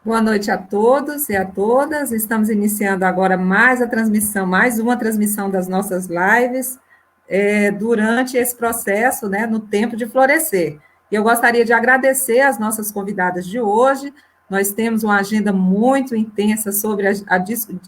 Boa noite a todos e a todas. Estamos iniciando agora mais uma transmissão das nossas lives durante esse processo, né, no tempo de florescer. E eu gostaria de agradecer as nossas convidadas de hoje. Nós temos uma agenda muito intensa sobre a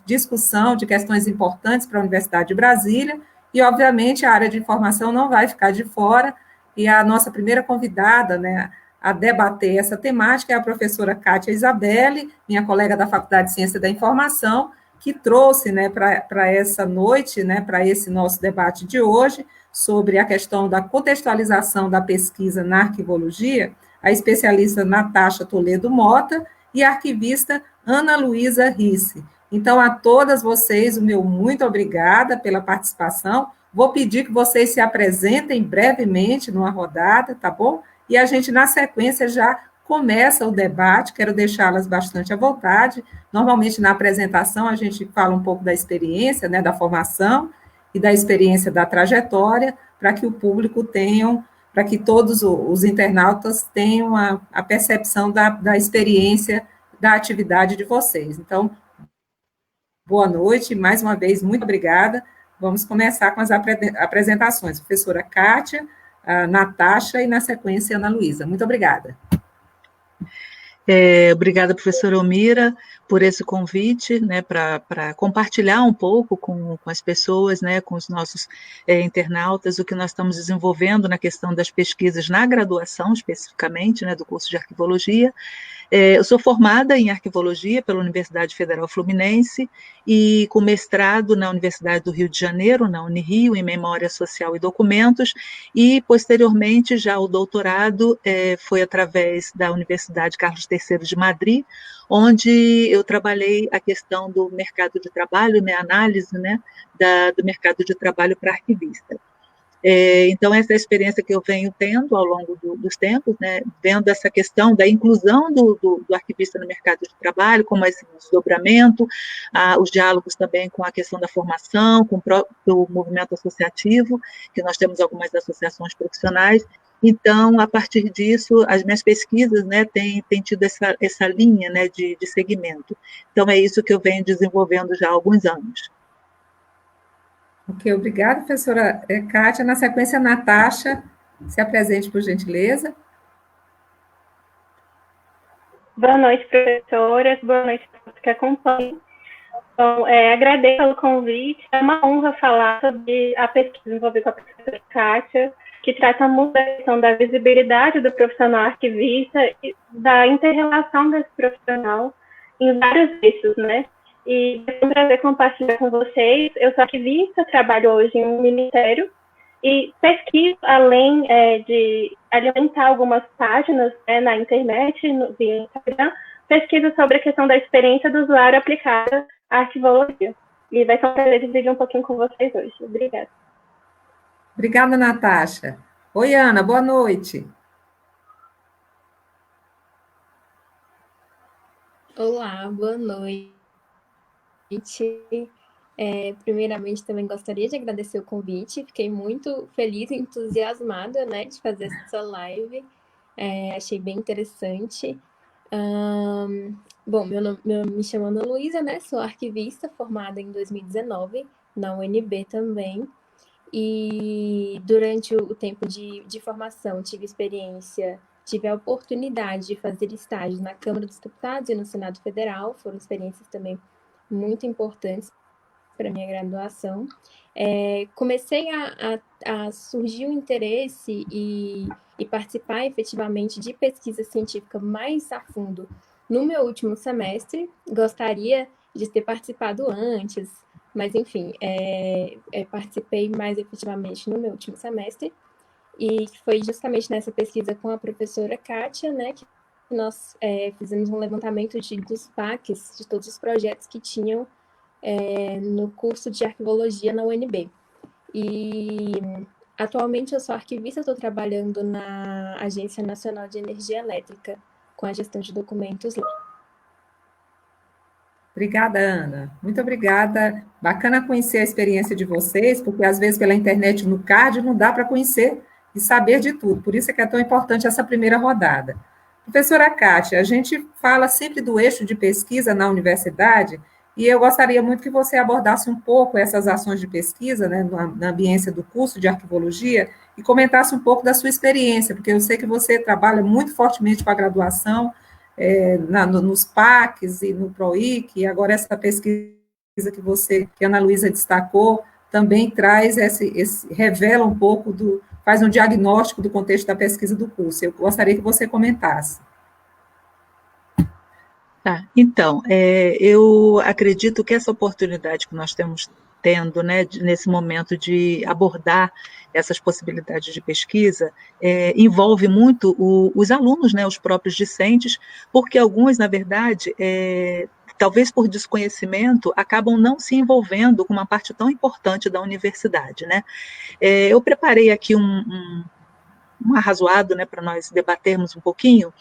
discussão de questões importantes para a Universidade de Brasília, e, obviamente, a área de informação não vai ficar de fora, e a nossa primeira convidada, né, a debater essa temática é a professora Kátia Isabelle, minha colega da Faculdade de Ciência da Informação, que trouxe, né, para essa noite, né, para esse nosso debate de hoje, sobre a questão da contextualização da pesquisa na arquivologia, a especialista Natasha Toledo Mota e a arquivista Ana Luísa Risse. Então, a todas vocês, o meu muito obrigada pela participação. Vou pedir que vocês se apresentem brevemente numa rodada, tá bom? E a gente, na sequência, já começa o debate, quero deixá-las bastante à vontade. Normalmente, na apresentação, a gente fala um pouco da experiência, né, da formação e da experiência da trajetória, para que o público tenha, para que todos os internautas tenham a percepção da experiência da atividade de vocês. Então, boa noite, mais uma vez, muito obrigada. Vamos começar com as apresentações. Professora Kátia, a Natasha e, na sequência, a Ana Luísa. Muito obrigada. Obrigada, professora Elmira, por esse convite, né, para compartilhar um pouco com as pessoas, né, com os nossos internautas, o que nós estamos desenvolvendo na questão das pesquisas na graduação, especificamente, né, do curso de arquivologia. Eu sou formada em arquivologia pela Universidade Federal Fluminense e com mestrado na Universidade do Rio de Janeiro, na Unirio, em Memória Social e Documentos, e, posteriormente, já o doutorado foi através da Universidade Carlos III de Madrid, onde eu trabalhei a questão do mercado de trabalho, né, análise, né, do mercado de trabalho para arquivista. Então, essa é a experiência que eu venho tendo ao longo dos tempos, né, vendo essa questão da inclusão do arquivista no mercado de trabalho, como esse desdobramento, os diálogos também com a questão da formação, com o próprio movimento associativo, que nós temos algumas associações profissionais. Então, a partir disso, as minhas pesquisas, né, têm tido essa linha, né, de segmento. Então, é isso que eu venho desenvolvendo já há alguns anos. Ok, obrigada, professora Kátia. Na sequência, a Natasha, se apresente, por gentileza. Boa noite, professoras. Boa noite a todos que acompanham. Então, agradeço pelo convite. É uma honra falar sobre a pesquisa envolvida com a professora Kátia, que trata muito da questão da visibilidade do profissional arquivista e da inter-relação desse profissional em vários eixos, né? E é um prazer compartilhar com vocês. Eu sou ativista, trabalho hoje em um ministério e pesquiso, além de alimentar algumas páginas, né, na internet, via Instagram, pesquiso sobre a questão da experiência do usuário aplicada à arquivologia. E vai ser um prazer dividir um pouquinho com vocês hoje. Obrigada. Obrigada, Natasha. Oi, Ana, boa noite. Olá, boa noite. Primeiramente, também gostaria de agradecer o convite. Fiquei muito feliz e entusiasmada, né, de fazer essa live. Achei bem interessante. Bom, me chamo Ana Luísa, né? Sou arquivista, formada em 2019, na UNB também. E durante o tempo de formação, tive a oportunidade de fazer estágio na Câmara dos Deputados e no Senado Federal. Foram experiências também muito importantes para minha graduação. Comecei a surgir o interesse e participar efetivamente de pesquisa científica mais a fundo no meu último semestre. Gostaria de ter participado antes, mas enfim, participei mais efetivamente no meu último semestre, e foi justamente nessa pesquisa com a professora Kátia, né, que nós fizemos um levantamento dos PACs, de todos os projetos que tinham no curso de arquivologia na UNB. E atualmente eu sou arquivista, estou trabalhando na Agência Nacional de Energia Elétrica, com a gestão de documentos lá. Obrigada, Ana. Muito obrigada. Bacana conhecer a experiência de vocês, porque às vezes pela internet no card não dá para conhecer e saber de tudo. Por isso é que é tão importante essa primeira rodada. Professora Kátia, a gente fala sempre do eixo de pesquisa na universidade, e eu gostaria muito que você abordasse um pouco essas ações de pesquisa, né, na ambiência do curso de arquivologia, e comentasse um pouco da sua experiência, porque eu sei que você trabalha muito fortemente com a graduação, nos PACs e no PROIC, e agora essa pesquisa que a Ana Luísa destacou, também traz revela um pouco faz um diagnóstico do contexto da pesquisa do curso. Eu gostaria que você comentasse. Tá, então, eu acredito que essa oportunidade que nós estamos tendo, né, nesse momento de abordar essas possibilidades de pesquisa, envolve muito os alunos, né, os próprios discentes, porque alguns, na verdade, talvez por desconhecimento, acabam não se envolvendo com uma parte tão importante da universidade, né? Eu preparei aqui um arrazoado, né, para nós debatermos um pouquinho,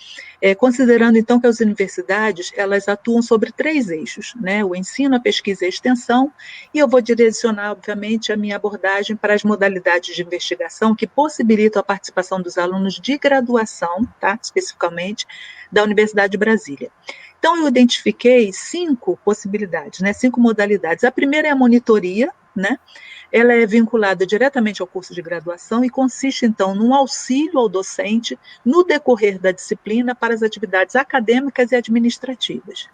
considerando então que as universidades elas atuam sobre 3 eixos, né, o ensino, a pesquisa e a extensão, e eu vou direcionar, obviamente, a minha abordagem para as modalidades de investigação que possibilitam a participação dos alunos de graduação, tá, especificamente, da Universidade de Brasília. Então, eu identifiquei 5 possibilidades, né, 5 modalidades. A primeira é a monitoria, né? Ela é vinculada diretamente ao curso de graduação e consiste, então, num auxílio ao docente no decorrer da disciplina para as atividades acadêmicas e administrativas.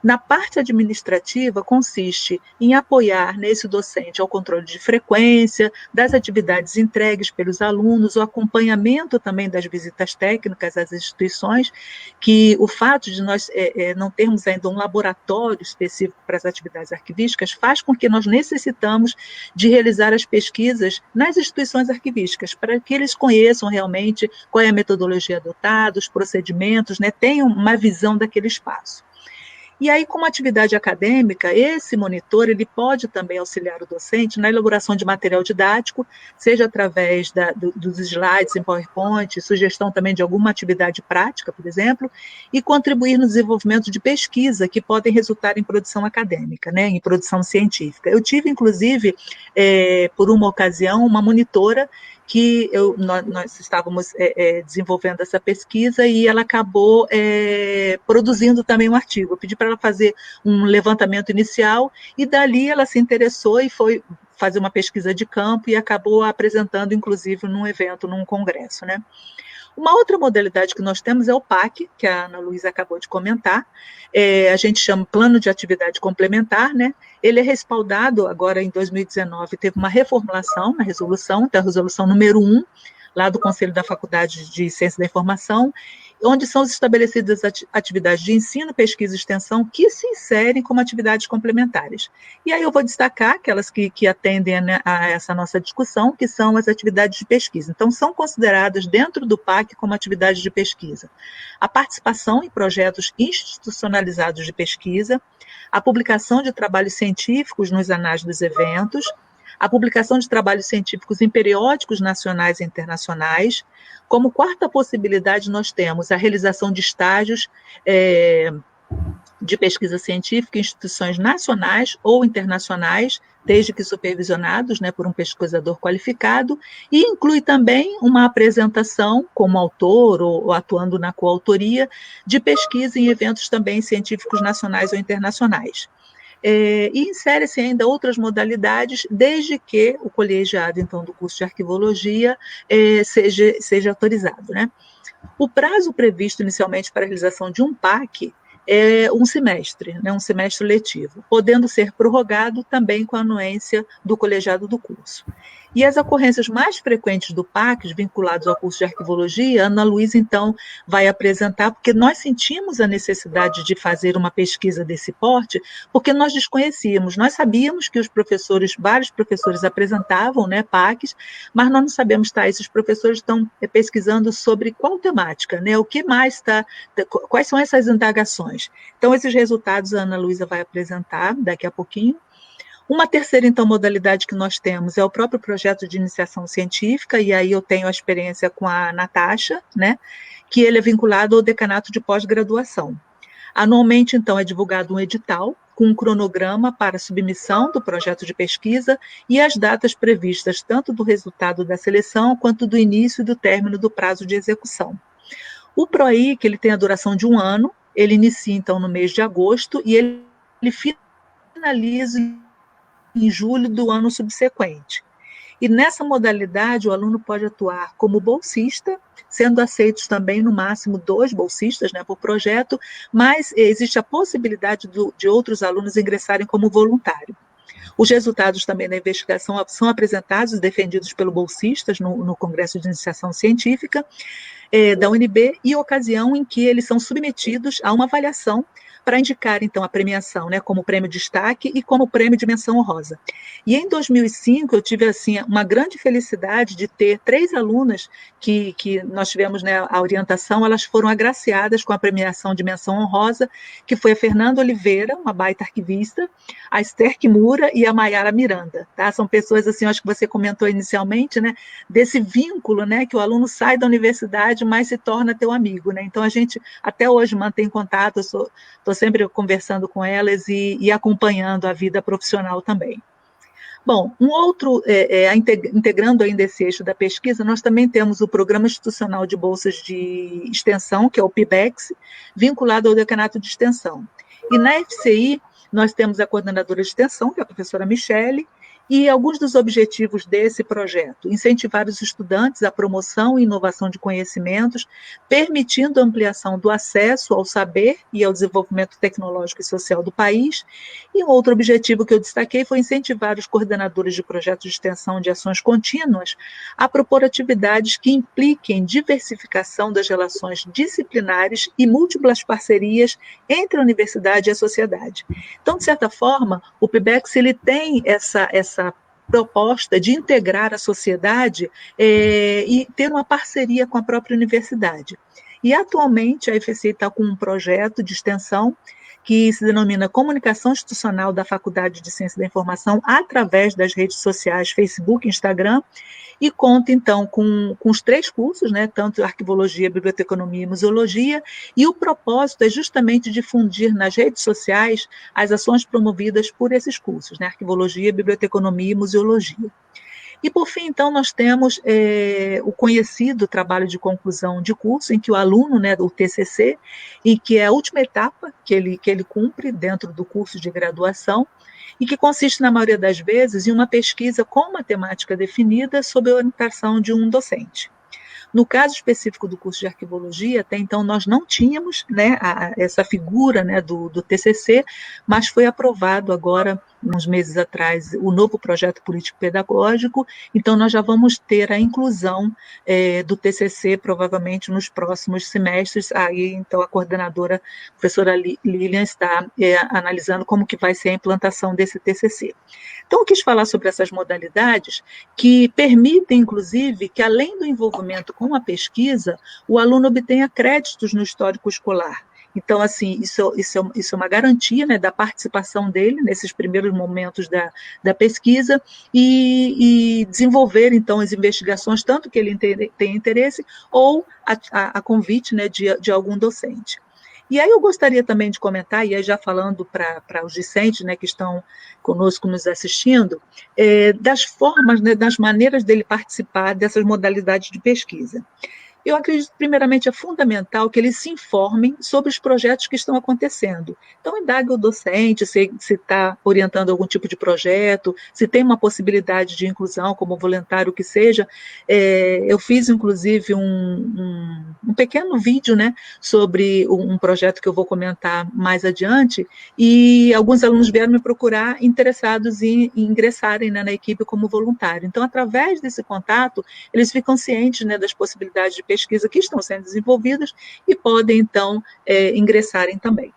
Na parte administrativa, consiste em apoiar nesse docente ao controle de frequência, das atividades entregues pelos alunos, o acompanhamento também das visitas técnicas às instituições, que o fato de nós não termos ainda um laboratório específico para as atividades arquivísticas faz com que nós necessitamos de realizar as pesquisas nas instituições arquivísticas, para que eles conheçam realmente qual é a metodologia adotada, os procedimentos, né, tenham uma visão daquele espaço. E aí, como atividade acadêmica, esse monitor ele pode também auxiliar o docente na elaboração de material didático, seja através dos slides em PowerPoint, sugestão também de alguma atividade prática, por exemplo, e contribuir no desenvolvimento de pesquisa que podem resultar em produção acadêmica, né, em produção científica. Eu tive, inclusive, por uma ocasião, uma monitora que nós estávamos desenvolvendo essa pesquisa e ela acabou produzindo também um artigo. Eu pedi para ela fazer um levantamento inicial e dali ela se interessou e foi fazer uma pesquisa de campo e acabou apresentando, inclusive, num evento, num congresso, né? Uma outra modalidade que nós temos é o PAC, que a Ana Luísa acabou de comentar, a gente chama Plano de Atividade Complementar, né? Ele é respaldado, agora em 2019, teve uma reformulação na resolução, então a resolução número 1, lá do Conselho da Faculdade de Ciência da Informação, onde são estabelecidas atividades de ensino, pesquisa e extensão que se inserem como atividades complementares. E aí eu vou destacar aquelas que atendem, né, a essa nossa discussão, que são as atividades de pesquisa. Então, são consideradas dentro do PAC como atividades de pesquisa a participação em projetos institucionalizados de pesquisa, a publicação de trabalhos científicos nos anais dos eventos, a publicação de trabalhos científicos em periódicos nacionais e internacionais. Como quarta possibilidade, nós temos a realização de estágios de pesquisa científica em instituições nacionais ou internacionais, desde que supervisionados, né, por um pesquisador qualificado, e inclui também uma apresentação como autor ou atuando na coautoria de pesquisa em eventos também científicos nacionais ou internacionais. E insere-se ainda outras modalidades, desde que o colegiado, então, do curso de arquivologia seja autorizado, né? O prazo previsto inicialmente para a realização de um PAC é um semestre, né, um semestre letivo, podendo ser prorrogado também com a anuência do colegiado do curso. E as ocorrências mais frequentes do PAC, vinculados ao curso de arquivologia, a Ana Luísa, então, vai apresentar, porque nós sentimos a necessidade de fazer uma pesquisa desse porte, porque nós desconhecíamos, nós sabíamos que os professores, vários professores apresentavam, né, PACs, mas nós não sabemos, tá, esses professores estão pesquisando sobre qual temática, né, o que mais está, quais são essas indagações. Então, esses resultados a Ana Luísa vai apresentar daqui a pouquinho. Uma terceira, então, modalidade que nós temos é o próprio projeto de iniciação científica, e aí eu tenho a experiência com a Natasha, né, que ele é vinculado ao decanato de pós-graduação. Anualmente, então, é divulgado um edital com um cronograma para submissão do projeto de pesquisa e as datas previstas tanto do resultado da seleção quanto do início e do término do prazo de execução. O PROIC, ele tem a duração de 1 ano, ele inicia, então, no mês de agosto e ele finaliza em julho do ano subsequente. E nessa modalidade, o aluno pode atuar como bolsista, sendo aceitos também, no máximo, 2 bolsistas, né, por projeto, mas existe a possibilidade de outros alunos ingressarem como voluntário. Os resultados também da investigação são apresentados e defendidos pelos bolsistas no Congresso de Iniciação Científica da UNB, e ocasião em que eles são submetidos a uma avaliação para indicar, então, a premiação, né, como prêmio de destaque e como prêmio de menção honrosa. E em 2005, eu tive, assim, uma grande felicidade de ter 3 alunas que nós tivemos, né, a orientação, elas foram agraciadas com a premiação de menção honrosa, que foi a Fernanda Oliveira, uma baita arquivista, a Esther Kimura e a Mayara Miranda, tá? São pessoas, assim, acho que você comentou inicialmente, né, desse vínculo, né, que o aluno sai da universidade, mas se torna teu amigo, né? Então, a gente até hoje mantém contato, eu estou sempre conversando com elas e acompanhando a vida profissional também. Bom, um outro, integrando ainda esse eixo da pesquisa, nós também temos o Programa Institucional de Bolsas de Extensão, que é o PIBEX, vinculado ao Decanato de Extensão. E na FCI, nós temos a coordenadora de extensão, que é a professora Michele, e alguns dos objetivos desse projeto: incentivar os estudantes à promoção e inovação de conhecimentos, permitindo a ampliação do acesso ao saber e ao desenvolvimento tecnológico e social do país. E um outro objetivo que eu destaquei foi incentivar os coordenadores de projetos de extensão de ações contínuas a propor atividades que impliquem diversificação das relações disciplinares e múltiplas parcerias entre a universidade e a sociedade. Então, de certa forma, o PIBEX, ele tem essa proposta de integrar a sociedade e ter uma parceria com a própria universidade. E, atualmente, a FCI está com um projeto de extensão que se denomina Comunicação Institucional da Faculdade de Ciência da Informação através das redes sociais Facebook e Instagram, e conta, então, com os 3 cursos, né, tanto Arquivologia, Biblioteconomia e Museologia, e o propósito é justamente difundir nas redes sociais as ações promovidas por esses cursos, né, Arquivologia, Biblioteconomia e Museologia. E, por fim, então, nós temos o conhecido trabalho de conclusão de curso, em que o aluno, né, do TCC, e que é a última etapa que ele cumpre dentro do curso de graduação, e que consiste, na maioria das vezes, em uma pesquisa com uma temática definida sob a orientação de um docente. No caso específico do curso de arquivologia, até então nós não tínhamos, né, essa figura, né, do TCC, mas foi aprovado agora, uns meses atrás, o novo projeto político-pedagógico, então nós já vamos ter a inclusão do TCC, provavelmente, nos próximos semestres. Aí, então, a coordenadora, a professora Lilian, está analisando como que vai ser a implantação desse TCC. Então, eu quis falar sobre essas modalidades que permitem, inclusive, que, além do envolvimento com a pesquisa, o aluno obtenha créditos no histórico escolar. Então, assim, isso é uma garantia, né, da participação dele nesses primeiros momentos da pesquisa e desenvolver, então, as investigações, tanto que ele tem interesse, ou a convite, né, de algum docente. E aí eu gostaria também de comentar, e aí já falando para os discentes, né, que estão conosco nos assistindo, das formas, né, das maneiras dele participar dessas modalidades de pesquisa. Eu acredito, primeiramente, é fundamental que eles se informem sobre os projetos que estão acontecendo. Então, indague o docente se está orientando algum tipo de projeto, se tem uma possibilidade de inclusão, como voluntário, que seja. Eu fiz, inclusive, um pequeno vídeo, né, sobre um projeto que eu vou comentar mais adiante, e alguns alunos vieram me procurar interessados em ingressarem, né, na equipe como voluntário. Então, através desse contato, eles ficam cientes, né, das possibilidades de pesquisa que estão sendo desenvolvidas e podem, então, ingressarem também.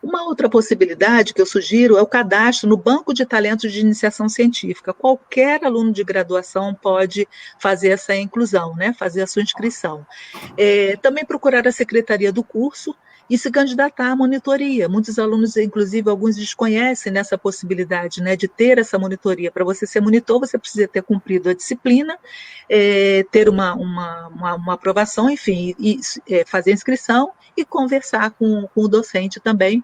Uma outra possibilidade que eu sugiro é o cadastro no Banco de Talentos de Iniciação Científica. Qualquer aluno de graduação pode fazer essa inclusão, né, fazer a sua inscrição. Também procurar a secretaria do curso e se candidatar à monitoria. Muitos alunos, inclusive, alguns desconhecem nessa possibilidade, né, de ter essa monitoria. Para você ser monitor, você precisa ter cumprido a disciplina, ter uma aprovação, enfim, e fazer a inscrição e conversar com o docente também.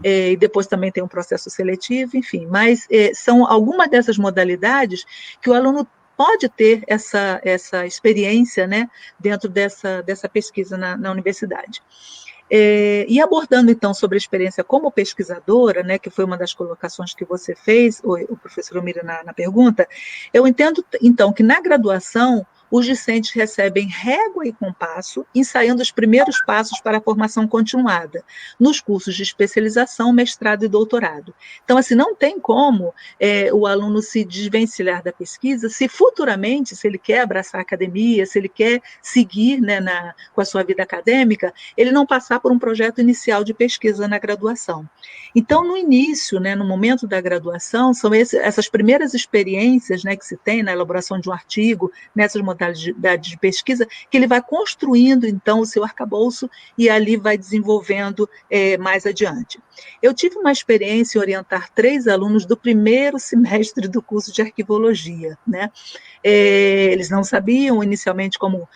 E depois também tem um processo seletivo, enfim. Mas são algumas dessas modalidades que o aluno pode ter essa experiência, né, dentro dessa pesquisa na universidade. E abordando, então, sobre a experiência como pesquisadora, né, que foi uma das colocações que você fez, o professor Mira, na pergunta, eu entendo, então, que na graduação os discentes recebem régua e compasso, ensaiando os primeiros passos para a formação continuada, nos cursos de especialização, mestrado e doutorado. Então, assim, não tem como o aluno se desvencilhar da pesquisa se futuramente, se ele quer abraçar a academia, se ele quer seguir, né, com a sua vida acadêmica, ele não passar por um projeto inicial de pesquisa na graduação. Então, no início, né, no momento da graduação, são essas primeiras experiências, né, que se tem na elaboração de um artigo, nessas modalidades de pesquisa, que ele vai construindo, então, o seu arcabouço e ali vai desenvolvendo mais adiante. Eu tive uma experiência em orientar 3 alunos do primeiro semestre do curso de arquivologia, né? Eles não sabiam inicialmente como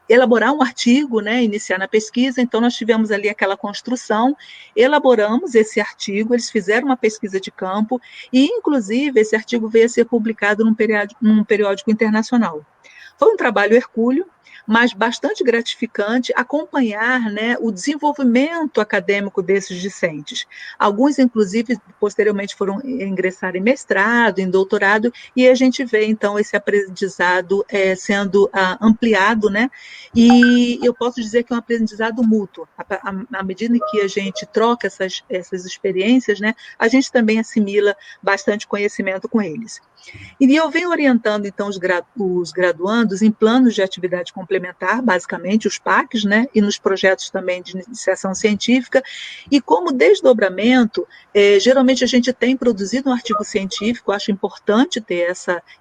elaborar um artigo, né, iniciar na pesquisa, então nós tivemos ali aquela construção, elaboramos esse artigo, eles fizeram uma pesquisa de campo e, inclusive, esse artigo veio a ser publicado num periódico internacional. Foi um trabalho hercúleo, mas bastante gratificante acompanhar, né, o desenvolvimento acadêmico desses discentes. Alguns, inclusive, posteriormente foram ingressar em mestrado, em doutorado, e a gente vê, então, esse aprendizado sendo ampliado, né, e eu posso dizer que é um aprendizado mútuo. À medida que a gente troca essas experiências, né, a gente também assimila bastante conhecimento com eles. E eu venho orientando, então, os graduandos em planos de atividade complementar, basicamente os PACs, né, e nos projetos também de iniciação científica, e como desdobramento, geralmente a gente tem produzido um artigo científico, acho importante ter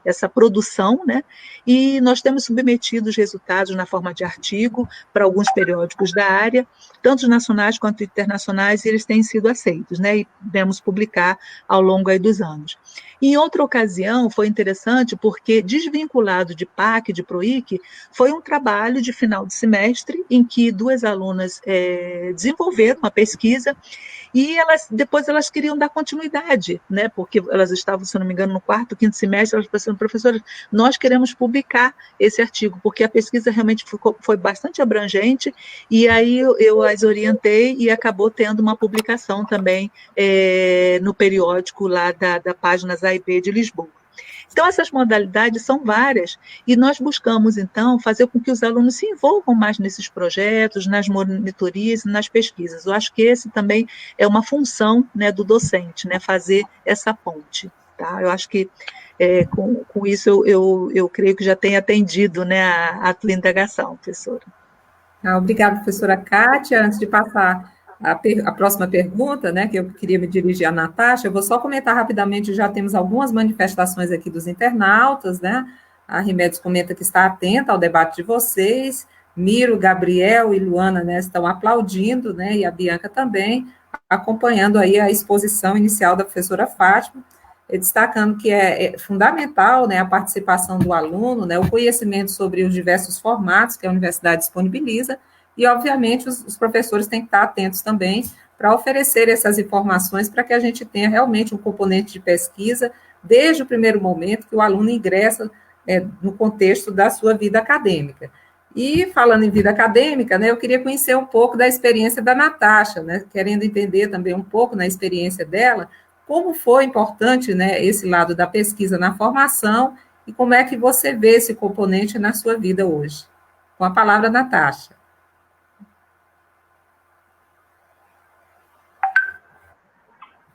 essa produção, né, e nós temos submetido os resultados na forma de artigo para alguns periódicos da área, tanto nacionais quanto internacionais, e eles têm sido aceitos, né, e devemos publicar ao longo aí dos anos. Em outra ocasião, foi interessante porque, desvinculado de PAC, de PROIC, foi um trabalho de final de semestre em que 2 alunas desenvolveram uma pesquisa e depois elas queriam dar continuidade, né, porque elas estavam, se não me engano, no 4º, 5º semestre, elas falaram, professora, nós queremos publicar esse artigo, porque a pesquisa realmente foi bastante abrangente, e aí eu as orientei e acabou tendo uma publicação também no periódico lá da Páginas A e B de Lisboa. Então, essas modalidades são várias, e nós buscamos, então, fazer com que os alunos se envolvam mais nesses projetos, nas monitorias e nas pesquisas. Eu acho que esse também é uma função, né, do docente, né, fazer essa ponte. Tá? Eu acho que com isso eu creio que já tenho atendido, né, a tua indagação, professora. Obrigada, professora Kátia. Antes de passar a próxima pergunta, né, que eu queria me dirigir à Natasha, eu vou só comentar rapidamente, já temos algumas manifestações aqui dos internautas, né? A Rimédios comenta que está atenta ao debate de vocês, Miro, Gabriel e Luana, né, estão aplaudindo, né, e a Bianca também, acompanhando aí a exposição inicial da professora Fátima, destacando que é fundamental, né, a participação do aluno, né, o conhecimento sobre os diversos formatos que a universidade disponibiliza, e, obviamente, os professores têm que estar atentos também para oferecer essas informações para que a gente tenha realmente um componente de pesquisa desde o primeiro momento que o aluno ingressa no contexto da sua vida acadêmica. E, falando em vida acadêmica, né, eu queria conhecer um pouco da experiência da Natasha, né, querendo entender também um pouco na experiência dela, como foi importante, né, esse lado da pesquisa na formação e como é que você vê esse componente na sua vida hoje. Com a palavra, Natasha.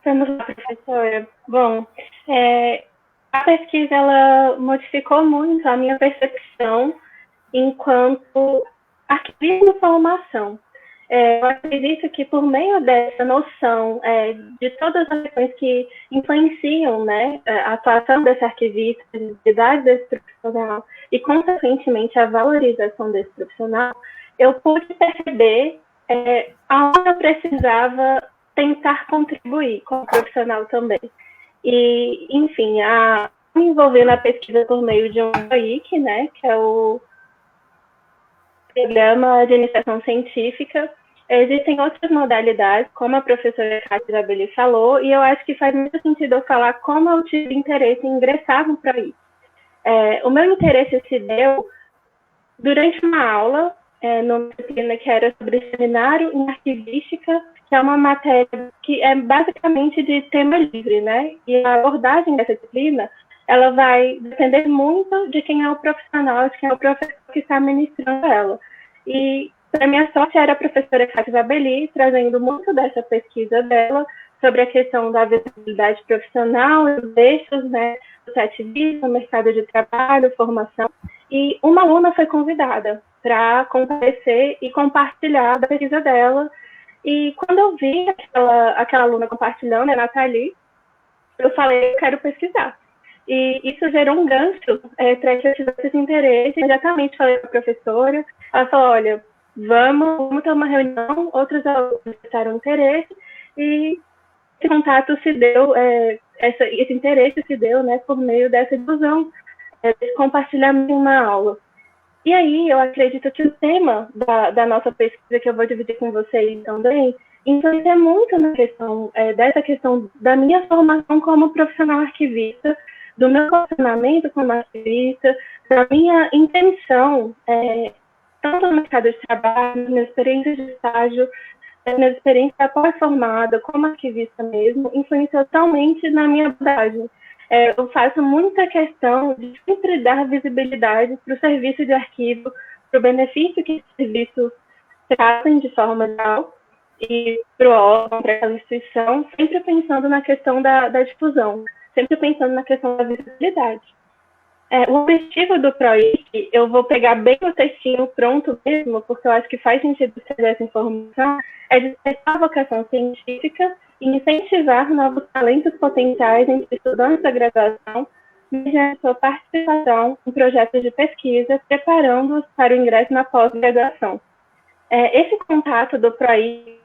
Vamos lá, professora. Bom, a pesquisa, ela modificou muito a minha percepção enquanto arquivista de formação. Eu acredito que por meio dessa noção de todas as questões que influenciam, né, a atuação desse arquivista, a necessidade desse profissional e, consequentemente, a valorização desse profissional, eu pude perceber aonde eu precisava tentar contribuir como profissional também. E, enfim, me envolver na pesquisa por meio de um PROIC, né, que é o Programa de Iniciação Científica. Existem outras modalidades, como a professora Kátia Zabelli falou, e eu acho que faz muito sentido eu falar como eu tive interesse em ingressar no PROIC. O meu interesse se deu durante uma aula, numa disciplina que era sobre seminário em arquivística, que é uma matéria que é basicamente de tema livre, né? E a abordagem dessa disciplina, ela vai depender muito de quem é o profissional, de quem é o professor que está ministrando ela. E, para minha sorte, era a professora Kátia Zabelli, trazendo muito dessa pesquisa dela sobre a questão da visibilidade profissional, os eixos, né, do ativismo, mercado de trabalho, formação. E uma aluna foi convidada para comparecer e compartilhar da pesquisa dela. E quando eu vi aquela aluna compartilhando, a Nathalie, eu falei, eu quero pesquisar. E isso gerou um gancho para que eu tivesse esse interesse. Imediatamente falei para a professora, ela falou, olha, vamos ter uma reunião, outros alunos manifestaram interesse, e esse contato se deu, esse interesse se deu, né, por meio dessa difusão, de compartilhamento em uma aula. E aí, eu acredito que o tema da nossa pesquisa, que eu vou dividir com vocês também, influencia muito na questão, dessa questão da minha formação como profissional arquivista, do meu posicionamento como arquivista, da minha intenção, tanto no mercado de trabalho, na experiência de estágio, na experiência pós-formada, como arquivista mesmo, influenciou totalmente na minha abordagem. Eu faço muita questão de sempre dar visibilidade para o serviço de arquivo, para o benefício que os serviços trazem de forma geral, e para o órgão, para aquela instituição, sempre pensando na questão da difusão, sempre pensando na questão da visibilidade. O objetivo do PROIC, eu vou pegar bem o textinho pronto mesmo, porque eu acho que faz sentido trazer essa informação, é despertar a vocação científica e incentivar novos talentos potenciais entre estudantes da graduação, mediante sua participação em projetos de pesquisa, preparando-os para o ingresso na pós-graduação. Esse contato do PROIC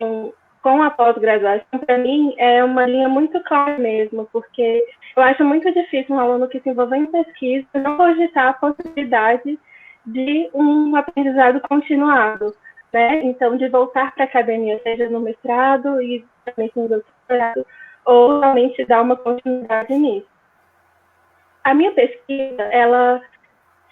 com a pós-graduação, para mim, é uma linha muito clara mesmo, porque eu acho muito difícil um aluno que se envolve em pesquisa não cogitar a possibilidade de um aprendizado continuado, né? Então, de voltar para a academia, seja no mestrado e também no doutorado, ou realmente dar uma continuidade nisso. A minha pesquisa, ela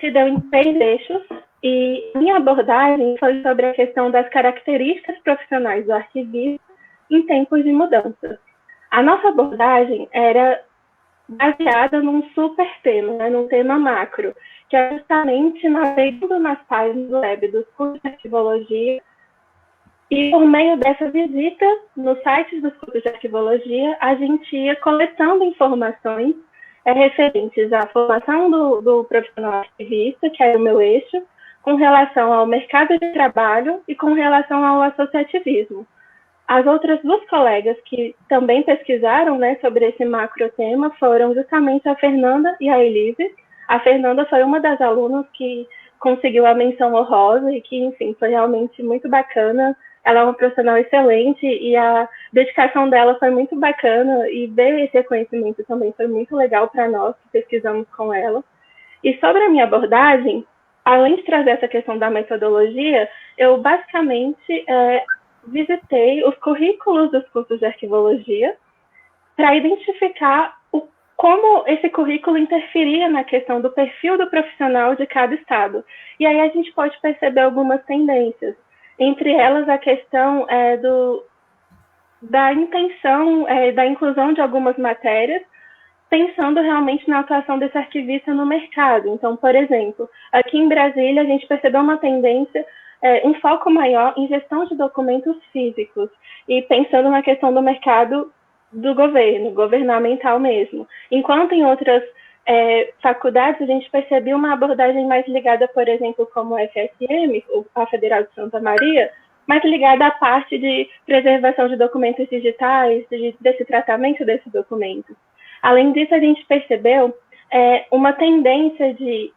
se deu em 3 eixos, e minha abordagem foi sobre a questão das características profissionais do arquivista em tempos de mudança. A nossa abordagem era baseada num super tema, né, num tema macro, que é justamente navegando nas páginas web dos cursos de arquivologia. E por meio dessa visita nos sites dos cursos de arquivologia, a gente ia coletando informações referentes à formação do profissional arquivista, que era o meu eixo, com relação ao mercado de trabalho e com relação ao associativismo. As outras duas colegas que também pesquisaram, né, sobre esse macro tema foram justamente a Fernanda e a Elise. A Fernanda foi uma das alunas que conseguiu a menção honrosa e que, enfim, foi realmente muito bacana. Ela é uma profissional excelente e a dedicação dela foi muito bacana e ver esse reconhecimento também foi muito legal para nós que pesquisamos com ela. E sobre a minha abordagem, além de trazer essa questão da metodologia, eu basicamente visitei os currículos dos cursos de arquivologia para identificar como esse currículo interferia na questão do perfil do profissional de cada estado. E aí a gente pode perceber algumas tendências. Entre elas, a questão da intenção, da inclusão de algumas matérias, pensando realmente na atuação desse arquivista no mercado. Então, por exemplo, aqui em Brasília, a gente percebeu uma tendência, um foco maior em gestão de documentos físicos, e pensando na questão do mercado do governo, governamental mesmo. Enquanto em outras faculdades, a gente percebeu uma abordagem mais ligada, por exemplo, como a FSM, a Federal de Santa Maria, mais ligada à parte de preservação de documentos digitais, desse tratamento desses documentos. Além disso, a gente percebeu uma tendência de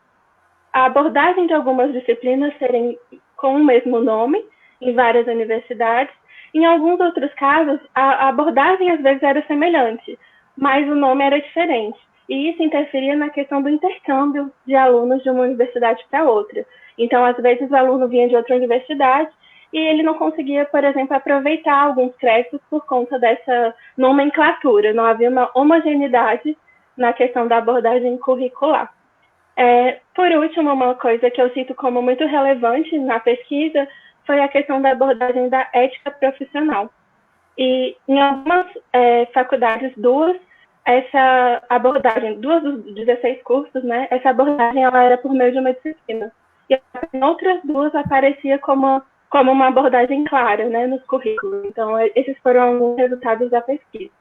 a abordagem de algumas disciplinas serem com o mesmo nome em várias universidades. Em alguns outros casos, a abordagem às vezes era semelhante, mas o nome era diferente. E isso interferia na questão do intercâmbio de alunos de uma universidade para outra. Então, às vezes, o aluno vinha de outra universidade e ele não conseguia, por exemplo, aproveitar alguns créditos por conta dessa nomenclatura. Não havia uma homogeneidade na questão da abordagem curricular. Por último, uma coisa que eu cito como muito relevante na pesquisa foi a questão da abordagem da ética profissional. E em algumas faculdades, essa abordagem, duas dos 16 cursos, né, essa abordagem ela era por meio de uma disciplina. E em outras duas aparecia como uma abordagem clara, né, nos currículos. Então, esses foram alguns resultados da pesquisa.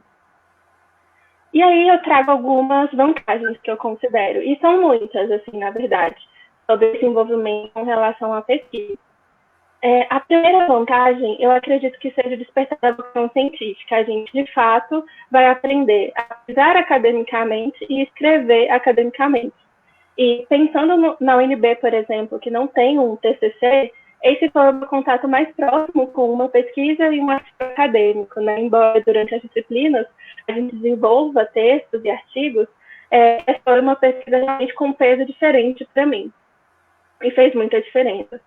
E aí eu trago algumas vantagens que eu considero, e são muitas, assim, na verdade, sobre esse envolvimento com relação à pesquisa. A primeira vantagem, eu acredito que seja despertar a vocação científica. A gente, de fato, vai aprender a pesquisar academicamente e escrever academicamente. E pensando na UNB, por exemplo, que não tem um TCC, esse foi o contato mais próximo com uma pesquisa e um artigo acadêmico, né? Embora durante as disciplinas a gente desenvolva textos e artigos, foi uma pesquisa realmente com um peso diferente para mim. E fez muita diferença.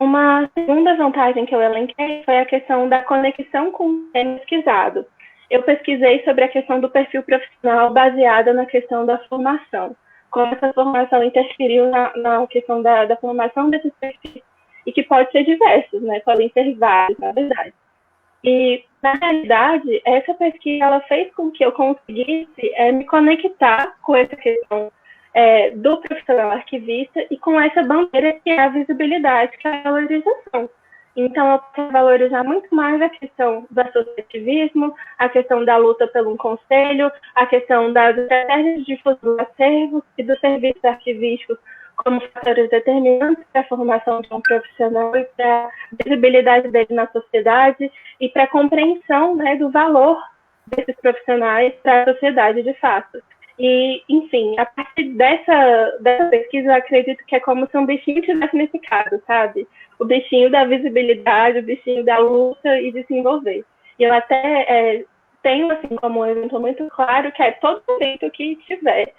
Uma segunda vantagem que eu elenquei foi a questão da conexão com o tema pesquisado. Eu pesquisei sobre a questão do perfil profissional baseada na questão da formação. Como essa formação interferiu na questão da formação desses perfis, e que pode ser diversos, né? Podem ser vários, na verdade. E, na realidade, essa pesquisa ela fez com que eu conseguisse me conectar com essa questão do profissional arquivista e com essa bandeira que é a visibilidade, que é a valorização. Então, eu quero valorizar muito mais a questão do associativismo, a questão da luta pelo conselho, a questão das estratégias de difusão dos acervos e dos serviços arquivísticos como fatores determinantes para a formação de um profissional e para a visibilidade dele na sociedade e para a compreensão, né, do valor desses profissionais para a sociedade de fato. E, enfim, a partir dessa pesquisa, eu acredito que é como se um bichinho tivesse significado, sabe? O bichinho da visibilidade, o bichinho da luta e de se envolver. E eu até tenho, assim, como um exemplo muito claro, que é todo evento que tiver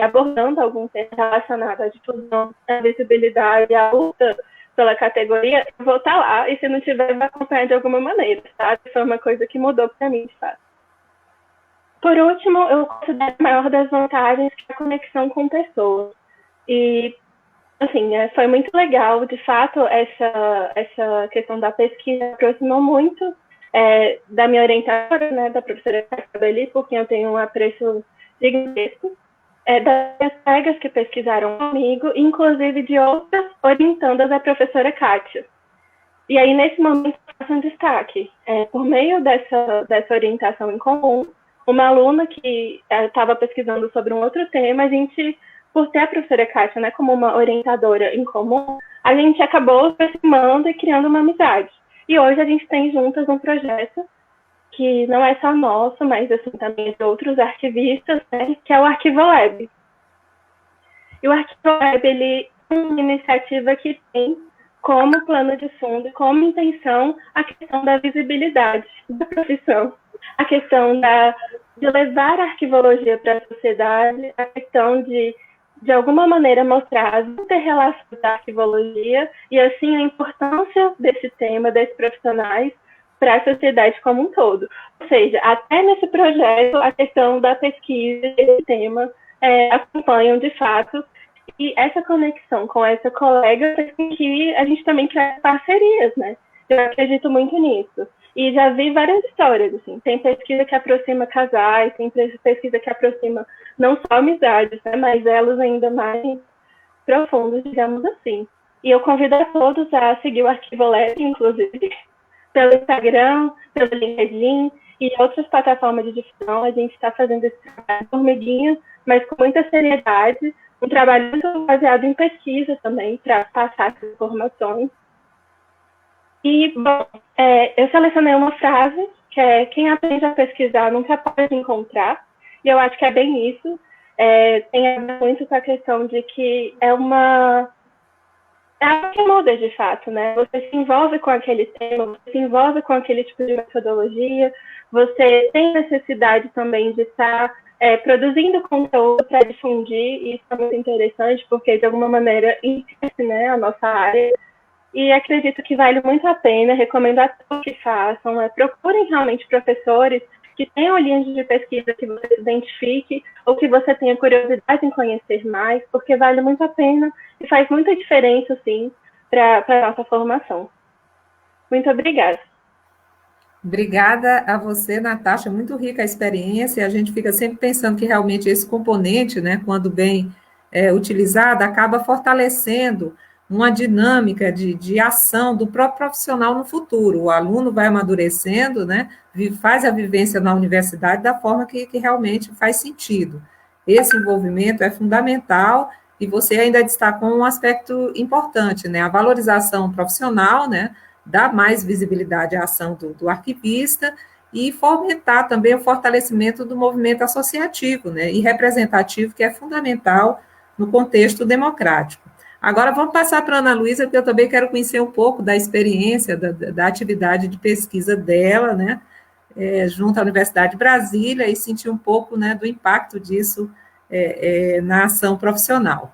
abordando algum tema relacionado à difusão, à visibilidade, à luta pela categoria, eu vou estar lá, e se não tiver, eu vou acompanhar de alguma maneira, sabe? Foi uma coisa que mudou para mim, de fato. Por último, eu considero a maior das vantagens que é a conexão com pessoas. E, assim, foi muito legal, de fato, essa questão da pesquisa aproximou muito da minha orientadora, né, da professora Cabeli, por quem eu tenho um apreço gigantesco, das colegas que pesquisaram comigo, inclusive de outras orientandas da professora Kátia. E aí, nesse momento, eu faço um destaque. Por meio dessa orientação em comum, uma aluna que estava pesquisando sobre um outro tema, a gente, por ter a professora Kátia, né, como uma orientadora em comum, a gente acabou se aproximando e criando uma amizade. E hoje a gente tem juntas um projeto que não é só nosso, mas assim, também de outros arquivistas, né, que é o Arquivo Web. E o Arquivo Web, ele é uma iniciativa que tem como plano de fundo, como intenção, a questão da visibilidade da profissão, a questão de levar a arquivologia para a sociedade, a questão de alguma maneira, mostrar as inter-relações da arquivologia e, assim, a importância desse tema, desses profissionais, para a sociedade como um todo. Ou seja, até nesse projeto, a questão da pesquisa e esse tema acompanham, de fato, e essa conexão com essa colega faz com que a gente também crie parcerias, né? Eu acredito muito nisso. E já vi várias histórias, assim. Tem pesquisa que aproxima casais, tem pesquisa que aproxima não só amizades, né, mas elas ainda mais profundas, digamos assim. E eu convido a todos a seguir o Arquivo Lab, inclusive, pelo Instagram, pelo LinkedIn e outras plataformas de difusão. A gente está fazendo esse trabalho formiguinha, mas com muita seriedade, um trabalho muito baseado em pesquisa também, para passar essas informações. E, bom, eu selecionei uma frase, que é: quem aprende a pesquisar nunca pode encontrar, e eu acho que é bem isso. Tem a ver muito com a questão de que é algo que muda de fato, né? Você se envolve com aquele tema, você se envolve com aquele tipo de metodologia, você tem necessidade também de estar produzindo conteúdo para difundir, e isso é muito interessante, porque de alguma maneira enriquece, né, a nossa área. E acredito que vale muito a pena, recomendo a todos que façam, procurem realmente professores que tenham linhas de pesquisa que você se identifique ou que você tenha curiosidade em conhecer mais, porque vale muito a pena e faz muita diferença, sim, para a nossa formação. Muito obrigada. Obrigada a você, Natasha, muito rica a experiência, a gente fica sempre pensando que realmente esse componente, né, quando bem utilizado, acaba fortalecendo uma dinâmica de ação do próprio profissional no futuro. O aluno vai amadurecendo, né, faz a vivência na universidade da forma que realmente faz sentido. Esse envolvimento é fundamental, e você ainda destacou um aspecto importante, né, a valorização profissional, né, dar mais visibilidade à ação do arquivista e fomentar também o fortalecimento do movimento associativo, né, e representativo, que é fundamental no contexto democrático. Agora, vamos passar para a Ana Luísa, porque eu também quero conhecer um pouco da experiência, da atividade de pesquisa dela, né, junto à Universidade de Brasília, e sentir um pouco, né, do impacto disso na ação profissional.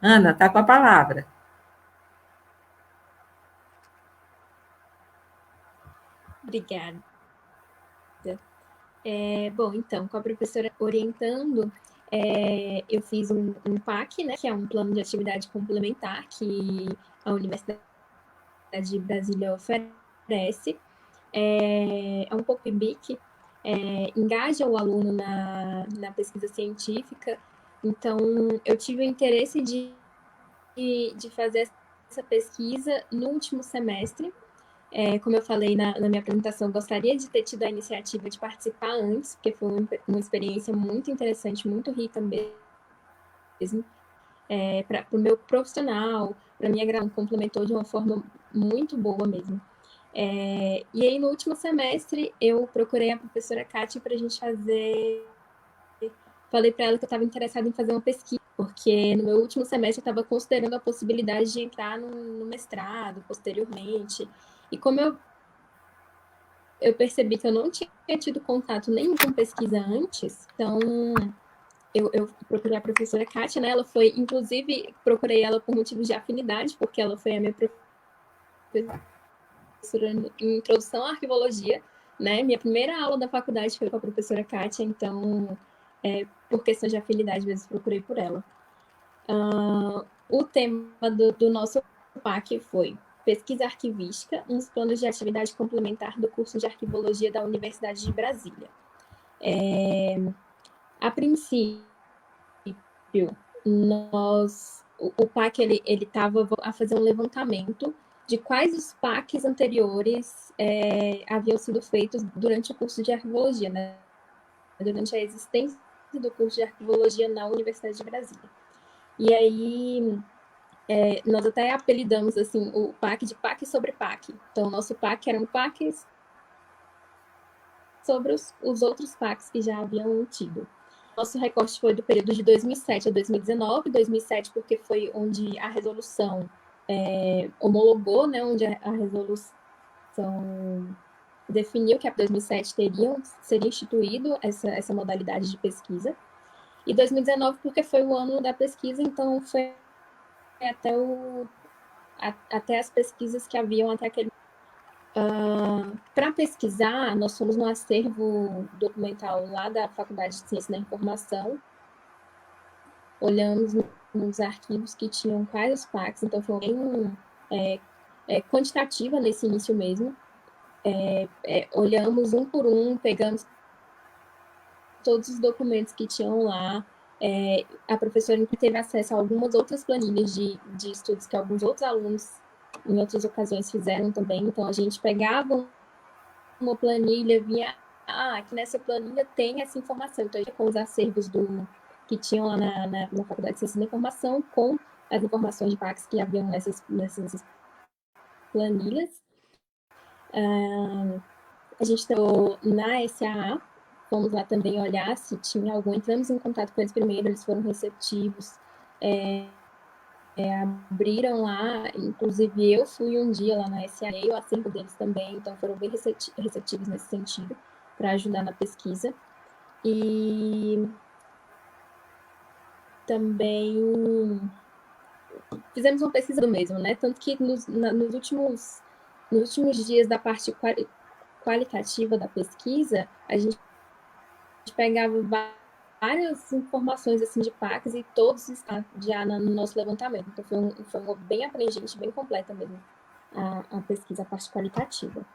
Ana, está com a palavra. Obrigada. Bom, então, com a professora orientando, eu fiz um PAC, né, que é um plano de atividade complementar que a Universidade de Brasília oferece. É um pouco BIC, engaja o aluno na pesquisa científica. Então, eu tive o interesse de fazer essa pesquisa no último semestre. Como eu falei na minha apresentação, gostaria de ter tido a iniciativa de participar antes, porque foi uma experiência muito interessante, muito rica mesmo. Para o meu profissional, para a minha grau, complementou de uma forma muito boa mesmo. E aí, no último semestre, eu procurei a professora Kátia para a gente fazer... Falei para ela que eu estava interessada em fazer uma pesquisa, porque no meu último semestre eu estava considerando a possibilidade de entrar no mestrado posteriormente. E como eu percebi que eu não tinha tido contato nenhum com pesquisa antes, então eu procurei a professora Kátia, né? Ela foi, inclusive, procurei ela por motivos de afinidade, porque ela foi a minha professora em introdução à arquivologia, né? Minha primeira aula da faculdade foi com a professora Kátia, então, por questões de afinidade, mesmo procurei por ela. O tema do nosso PAC foi Pesquisa arquivística, uns planos de atividade complementar do curso de arquivologia da Universidade de Brasília. A princípio, o PAC ele estava a fazer um levantamento de quais os PACs anteriores haviam sido feitos durante o curso de arquivologia, né? Durante a existência do curso de arquivologia na Universidade de Brasília. E aí, nós até apelidamos assim, o PAC de PAC sobre PAC. Então, o nosso PAC era um PAC sobre os outros PACs que já haviam tido. Nosso recorte foi do período de 2007 a 2019, 2007 porque foi onde a resolução homologou, né, onde a resolução definiu que a 2007 seria instituído essa modalidade de pesquisa, e 2019 porque foi o ano da pesquisa, então foi até as pesquisas que haviam até aquele para pesquisar, nós fomos no acervo documental lá da Faculdade de Ciência da Informação, olhamos nos arquivos que tinham quais os PACs, então foi bem quantitativa nesse início mesmo. Olhamos um por um, pegamos todos os documentos que tinham lá. A professora teve acesso a algumas outras planilhas de estudos que alguns outros alunos, em outras ocasiões, fizeram também. Então, a gente pegava uma planilha, via, aqui nessa planilha tem essa informação. Então, com os acervos que tinham lá na Faculdade de Ciência da Informação, com as informações de PACs que haviam nessas planilhas. A gente estava na SAA, fomos lá também olhar se tinha algum, entramos em contato com eles primeiro, eles foram receptivos, abriram lá, inclusive eu fui um dia lá na SAA, o acervo deles também, então foram bem receptivos nesse sentido, para ajudar na pesquisa. E também fizemos uma pesquisa do mesmo, né? Tanto que nos últimos dias da parte qualitativa da pesquisa, a gente pegava várias informações assim de PACs e todos estão já no nosso levantamento. Então foi uma bem abrangente, bem completa mesmo a pesquisa, a parte qualitativa.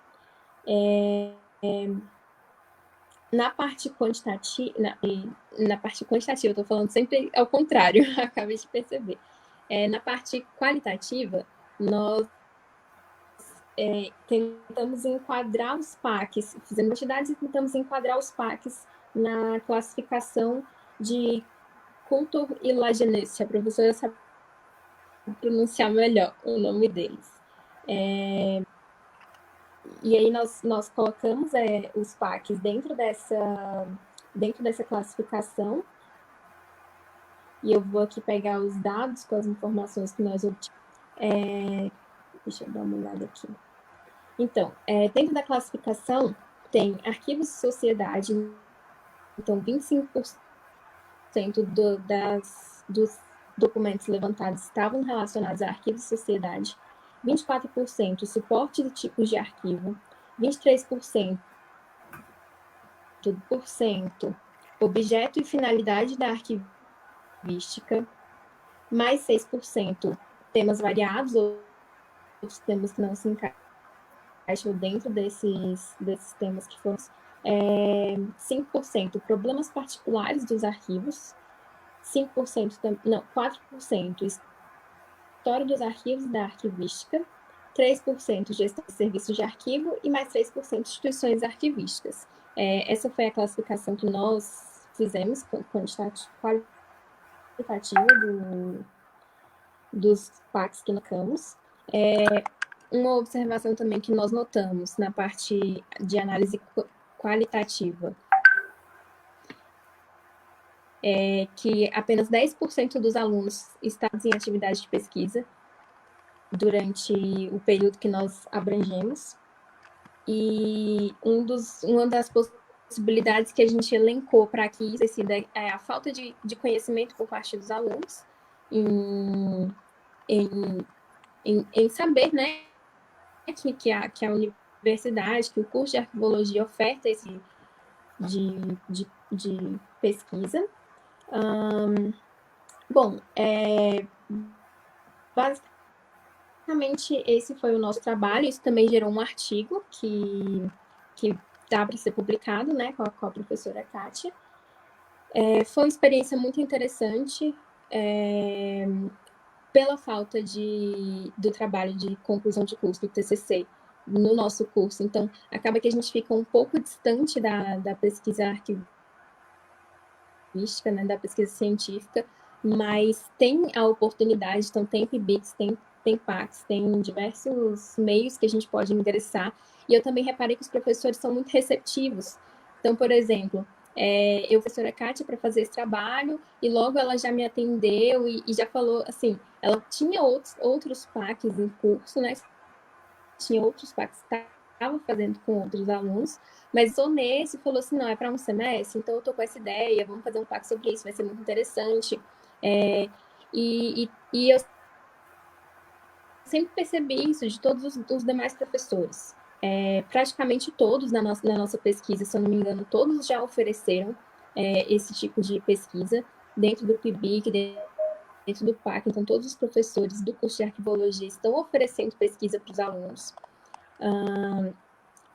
Na parte quantitativa, eu estou falando sempre ao contrário, acabei de perceber. Na parte qualitativa, nós tentamos enquadrar os PACs, fizemos quantidades e tentamos enquadrar os PACs na classificação de Coulter e Lajeunesse, se a professora sabe pronunciar melhor o nome deles. E aí nós colocamos os PACs dentro dessa classificação, e eu vou aqui pegar os dados com as informações que nós obtivemos. Deixa eu dar uma olhada aqui. Então, dentro da classificação, tem arquivos de sociedade, então 25% dos documentos levantados estavam relacionados a arquivos de sociedade, 24% suporte de tipos de arquivo, 23% objeto e finalidade da arquivística, mais 6% temas variados, outros temas que não se encaixam dentro desses temas que foram 5% problemas particulares dos arquivos, 4% história dos arquivos e da arquivística, 3% gestão de serviços de arquivo e mais 3% instituições arquivísticas. Essa foi a classificação que nós fizemos, qualitativa dos PACs que notamos. Uma observação também que nós notamos na parte de análise qualitativa é que apenas 10% dos alunos estavam em atividade de pesquisa durante o período que nós abrangemos. E uma das possibilidades que a gente elencou para que isso decida é a falta de conhecimento por parte dos alunos em saber, né, que a universidade, que o curso de arquivologia oferta esse de pesquisa. Bom, basicamente basicamente, esse foi o nosso trabalho. Isso também gerou um artigo que dá para ser publicado, né, com a professora Kátia. Foi uma experiência muito interessante, pela falta do trabalho de conclusão de curso, do TCC, no nosso curso. Então, acaba que a gente fica um pouco distante da pesquisa arquivística, né, da pesquisa científica, mas tem a oportunidade, então tem PIBICS, tem PACS, tem diversos meios que a gente pode ingressar. E eu também reparei que os professores são muito receptivos. Então, por exemplo, eu, professora Kátia, para fazer esse trabalho, e logo ela já me atendeu e já falou, assim, ela tinha outros PACs em curso, né? Tinha outros PACs que estavam fazendo com outros alunos, mas o nesse falou assim, não, é para um semestre, então eu tô com essa ideia, vamos fazer um PAC sobre isso, vai ser muito interessante. E eu sempre percebi isso de todos os demais professores. Praticamente todos na nossa pesquisa, se eu não me engano, todos já ofereceram esse tipo de pesquisa dentro do PIBIC, dentro do PAC. Então, todos os professores do curso de arquivologia estão oferecendo pesquisa para os alunos.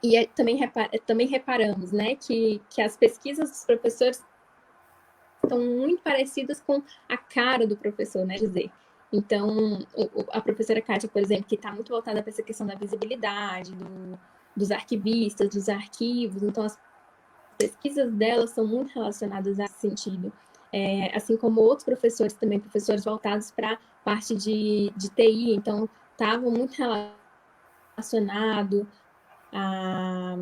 E também reparamos, né, que as pesquisas dos professores estão muito parecidas com a cara do professor, né, dizer. Então, a professora Kátia, por exemplo, que está muito voltada para essa questão da visibilidade, dos arquivistas, dos arquivos, então as pesquisas dela são muito relacionadas a esse sentido. Assim como outros professores também, professores voltados para a parte de TI, então estavam muito relacionados à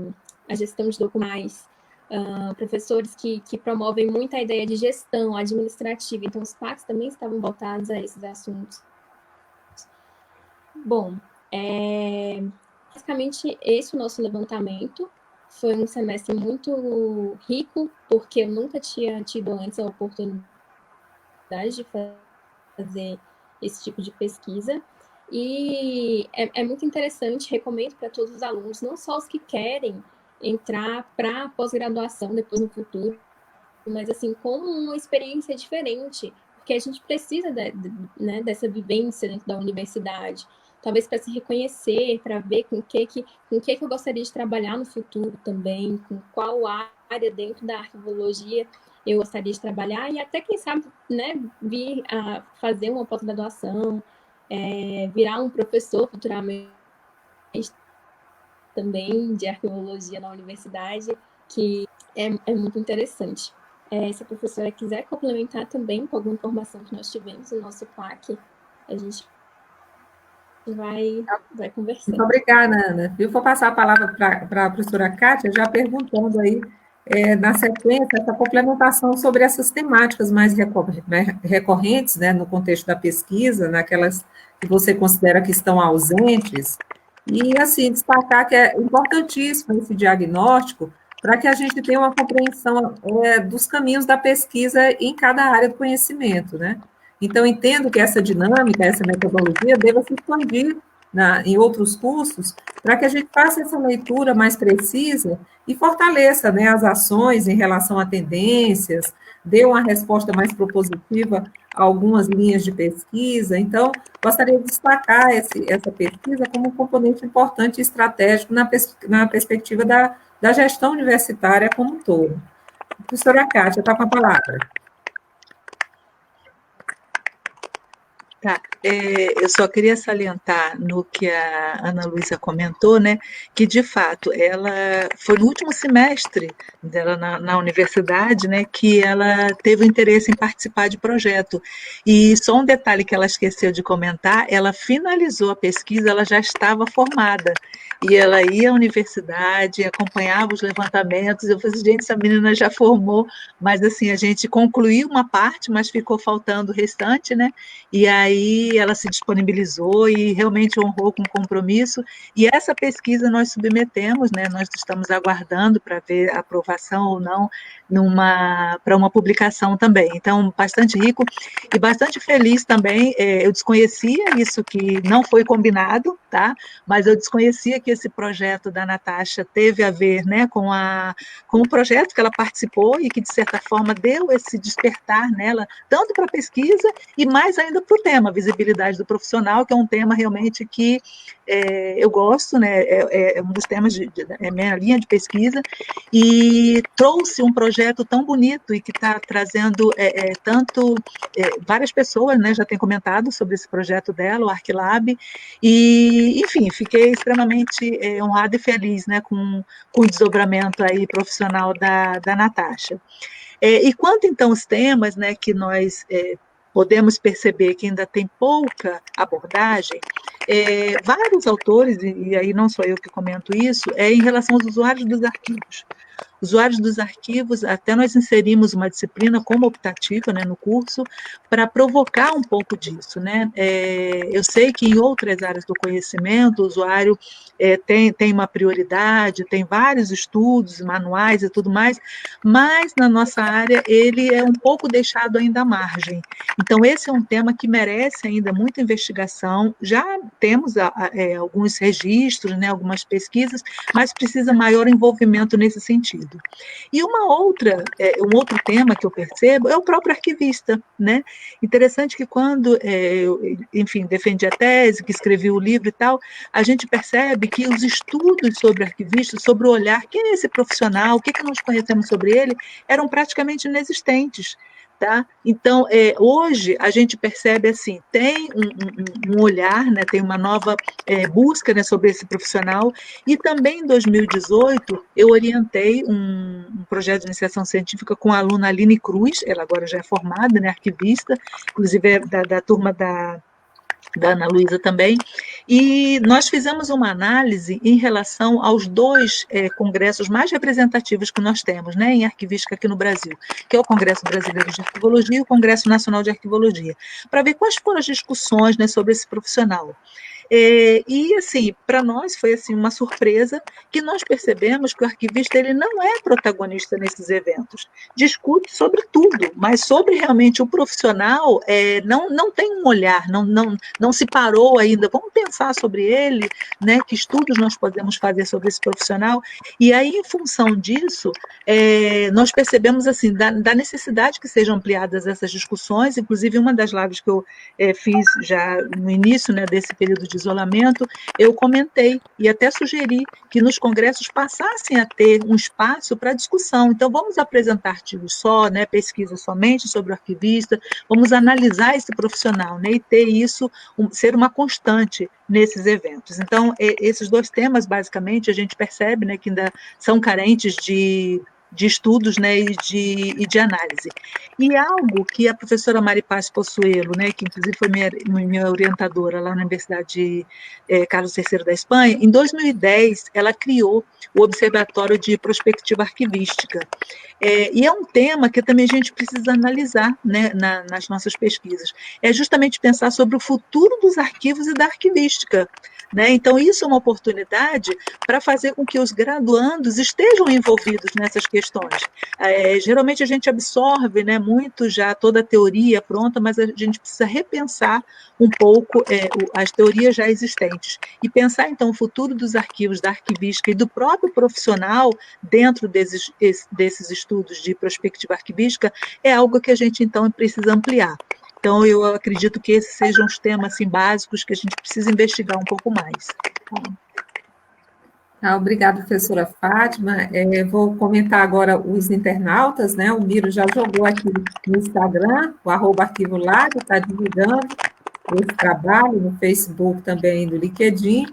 gestão de documentos, professores que promovem muito a ideia de gestão administrativa, então os PACs também estavam voltados a esses assuntos. Bom, basicamente esse é o nosso levantamento. Foi um semestre muito rico, porque eu nunca tinha tido antes a oportunidade de fazer esse tipo de pesquisa. E é muito interessante, recomendo para todos os alunos, não só os que querem entrar para pós-graduação depois no futuro, mas assim, como uma experiência diferente, porque a gente precisa né, dessa vivência dentro da universidade, talvez para se reconhecer, para ver com o que eu gostaria de trabalhar no futuro também, com qual área dentro da arquivologia eu gostaria de trabalhar, e até, quem sabe, né, vir a fazer uma pós-graduação, virar um professor futuramente também de arquivologia na universidade, que é muito interessante. Se a professora quiser complementar também com alguma informação que nós tivemos no nosso PAC, a gente vai conversando. Muito obrigada, Ana. Eu vou passar a palavra para a professora Kátia, já perguntando aí, na sequência, essa complementação sobre essas temáticas mais recorrentes, né, no contexto da pesquisa, naquelas que você considera que estão ausentes, e, assim, destacar que é importantíssimo esse diagnóstico para que a gente tenha uma compreensão dos caminhos da pesquisa em cada área do conhecimento, né? Então, entendo que essa dinâmica, essa metodologia deva se expandir em outros cursos, para que a gente faça essa leitura mais precisa e fortaleça, né, as ações em relação a tendências, dê uma resposta mais propositiva a algumas linhas de pesquisa. Então, gostaria de destacar essa pesquisa como um componente importante e estratégico na perspectiva da gestão universitária como um todo. A professora Kátia, está com a palavra. Tá, eu só queria salientar no que a Ana Luísa comentou, né, que de fato ela foi no último semestre dela na universidade, né, que ela teve o interesse em participar de projeto. E só um detalhe que ela esqueceu de comentar, ela finalizou a pesquisa, ela já estava formada. E ela ia à universidade, acompanhava os levantamentos, eu falei, gente, essa menina já formou, mas assim, a gente concluiu uma parte, mas ficou faltando o restante, né? E aí ela se disponibilizou e realmente honrou com compromisso. E essa pesquisa nós submetemos, né? Nós estamos aguardando para ver a aprovação ou não para uma publicação também. Então, bastante rico e bastante feliz também. Eu desconhecia isso, que não foi combinado, tá? Mas eu desconhecia que esse projeto da Natasha teve a ver, né, com o projeto que ela participou e que, de certa forma, deu esse despertar nela, tanto para a pesquisa e mais ainda para o tema, visibilidade do profissional, que é um tema realmente que eu gosto, né, é um dos temas, é minha linha de pesquisa, e trouxe um projeto tão bonito e que está trazendo várias pessoas, né, já têm comentado sobre esse projeto dela, o ArcLab, e, enfim, fiquei extremamente honrada e feliz, né, com o desdobramento aí profissional da Natasha. E quanto, então, os temas, né, que nós podemos perceber que ainda tem pouca abordagem, vários autores, e aí não sou eu que comento isso, em relação aos usuários dos arquivos. Usuários dos arquivos, até nós inserimos uma disciplina como optativa, né, no curso, para provocar um pouco disso, né? Eu sei que em outras áreas do conhecimento, o usuário tem uma prioridade, tem vários estudos, manuais e tudo mais, mas na nossa área ele é um pouco deixado ainda à margem. Então, esse é um tema que merece ainda muita investigação. Já temos alguns registros, né, algumas pesquisas, mas precisa maior envolvimento nesse sentido. E um outro tema que eu percebo é o próprio arquivista, né? Interessante que quando eu, enfim, defendi a tese, que escrevi o livro e tal, a gente percebe que os estudos sobre arquivistas, sobre o olhar, quem é esse profissional, o que nós conhecemos sobre ele, eram praticamente inexistentes. Tá? Então, hoje a gente percebe assim, tem um olhar, né, tem uma nova busca, né, sobre esse profissional, e também em 2018 eu orientei um projeto de iniciação científica com a aluna Aline Cruz, ela agora já é formada, né, arquivista, inclusive é da turma da Ana Luísa também, e nós fizemos uma análise em relação aos dois congressos mais representativos que nós temos, né, em arquivística aqui no Brasil, que é o Congresso Brasileiro de Arquivologia e o Congresso Nacional de Arquivologia, para ver quais foram as discussões, né, sobre esse profissional. E, assim, para nós foi assim, uma surpresa que nós percebemos que o arquivista ele não é protagonista nesses eventos. Discute sobre tudo, mas sobre realmente o profissional não tem um olhar, não se parou ainda. Vamos pensar sobre ele, né, que estudos nós podemos fazer sobre esse profissional. E aí, em função disso, nós percebemos assim, da necessidade que sejam ampliadas essas discussões, inclusive uma das lives que eu fiz já no início, né, desse período de isolamento, eu comentei e até sugeri que nos congressos passassem a ter um espaço para discussão. Então, vamos apresentar artigos só, né, pesquisa somente sobre o arquivista, vamos analisar esse profissional, né, e ter isso, ser uma constante nesses eventos. Então, esses dois temas, basicamente, a gente percebe, né, que ainda são carentes de estudos, né, e de análise. E algo que a professora Mari Paz Pozuelo, né, que inclusive foi minha orientadora lá na Universidade Carlos III da Espanha, em 2010 ela criou o Observatório de Prospectiva Arquivística. E é um tema que também a gente precisa analisar, né, nas nossas pesquisas. É justamente pensar sobre o futuro dos arquivos e da arquivística. Né? Então, isso é uma oportunidade para fazer com que os graduandos estejam envolvidos nessas questões. Geralmente a gente absorve, né, muito já toda a teoria pronta, mas a gente precisa repensar um pouco as teorias já existentes e pensar, então, o futuro dos arquivos, da arquivística e do próprio profissional dentro desses estudos de prospectiva arquivística é algo que a gente, então, precisa ampliar. Então, eu acredito que esses sejam os temas assim, básicos que a gente precisa investigar um pouco mais. Obrigada, professora Fátima. Vou comentar agora os internautas, né? O Miro já jogou aqui no Instagram, o @arquivolab, está divulgando esse trabalho no Facebook também, no LinkedIn.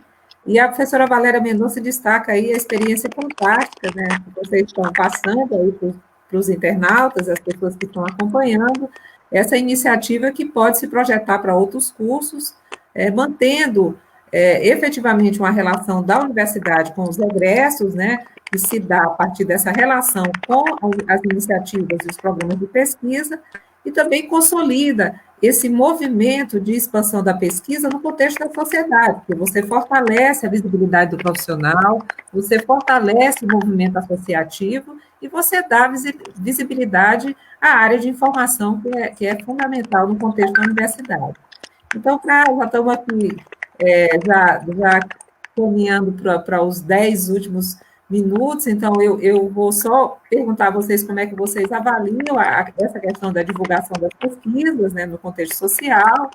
E a professora Valéria Mendonça destaca aí a experiência fantástica, né, que vocês estão passando aí para os internautas, as pessoas que estão acompanhando, essa iniciativa que pode se projetar para outros cursos, mantendo efetivamente uma relação da universidade com os egressos, né, que se dá a partir dessa relação com as iniciativas e os programas de pesquisa, e também consolida esse movimento de expansão da pesquisa no contexto da sociedade, porque você fortalece a visibilidade do profissional, você fortalece o movimento associativo e você dá visibilidade à área de informação, que é fundamental no contexto da universidade. Então, já estamos aqui já caminhando para os 10 últimos minutos, então eu vou só perguntar a vocês como é que vocês avaliam essa questão da divulgação das pesquisas, né, no contexto social,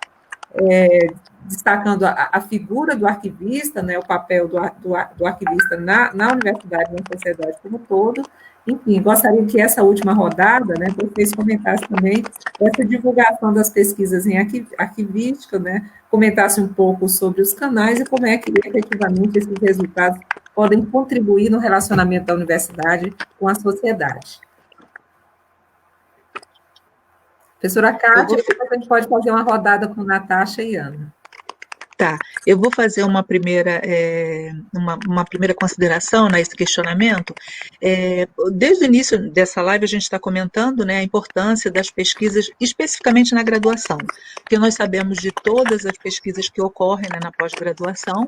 destacando a figura do arquivista, né, o papel do arquivista na universidade e na sociedade como um todo. Enfim, gostaria que essa última rodada, né, vocês comentassem também essa divulgação das pesquisas em arquivística, né, comentassem um pouco sobre os canais e como é que, efetivamente, esses resultados podem contribuir no relacionamento da universidade com a sociedade. Professora Kátia, depois a gente pode fazer uma rodada com Natasha e Ana. Tá, eu vou fazer uma primeira consideração nesse questionamento. Desde o início dessa live, a gente está comentando, né, a importância das pesquisas, especificamente na graduação, porque nós sabemos de todas as pesquisas que ocorrem, né, na pós-graduação,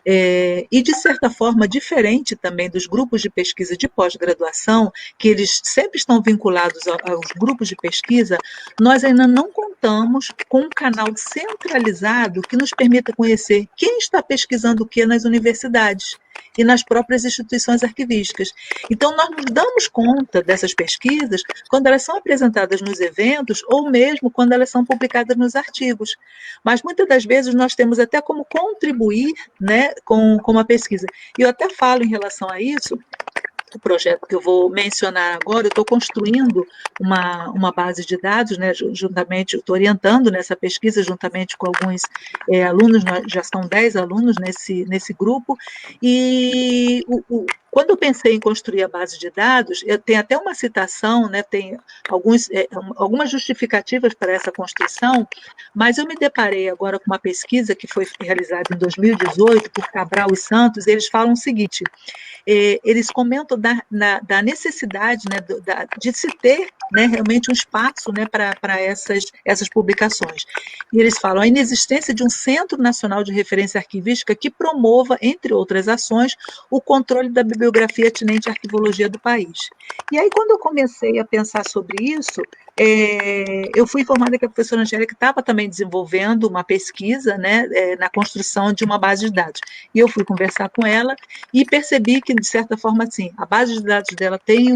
e, de certa forma, diferente também dos grupos de pesquisa de pós-graduação, que eles sempre estão vinculados aos grupos de pesquisa, nós ainda não contamos com um canal centralizado que nos permita conhecer quem está pesquisando o que nas universidades e nas próprias instituições arquivísticas. Então, nós nos damos conta dessas pesquisas quando elas são apresentadas nos eventos ou mesmo quando elas são publicadas nos artigos. Mas, muitas das vezes, nós temos até como contribuir, né, com a pesquisa. E eu até falo em relação a isso, o projeto que eu vou mencionar agora, eu estou construindo uma base de dados, né, juntamente, estou orientando nessa pesquisa, juntamente com alguns alunos, já são 10 alunos nesse grupo, e quando eu pensei em construir a base de dados, tem até uma citação, né, tem algumas justificativas para essa construção, mas eu me deparei agora com uma pesquisa que foi realizada em 2018 por Cabral e Santos, e eles falam o seguinte: eles comentam da necessidade, né, de se ter, né, realmente um espaço, né, para essas publicações. E eles falam a inexistência de um Centro Nacional de Referência Arquivística que promova, entre outras ações, o controle da bibliografia atinente à arquivologia do país. E aí, quando eu comecei a pensar sobre isso, eu fui informada que a professora Angélica estava também desenvolvendo uma pesquisa, né, na construção de uma base de dados. E eu fui conversar com ela e percebi que, de certa forma, assim, a base de dados dela tem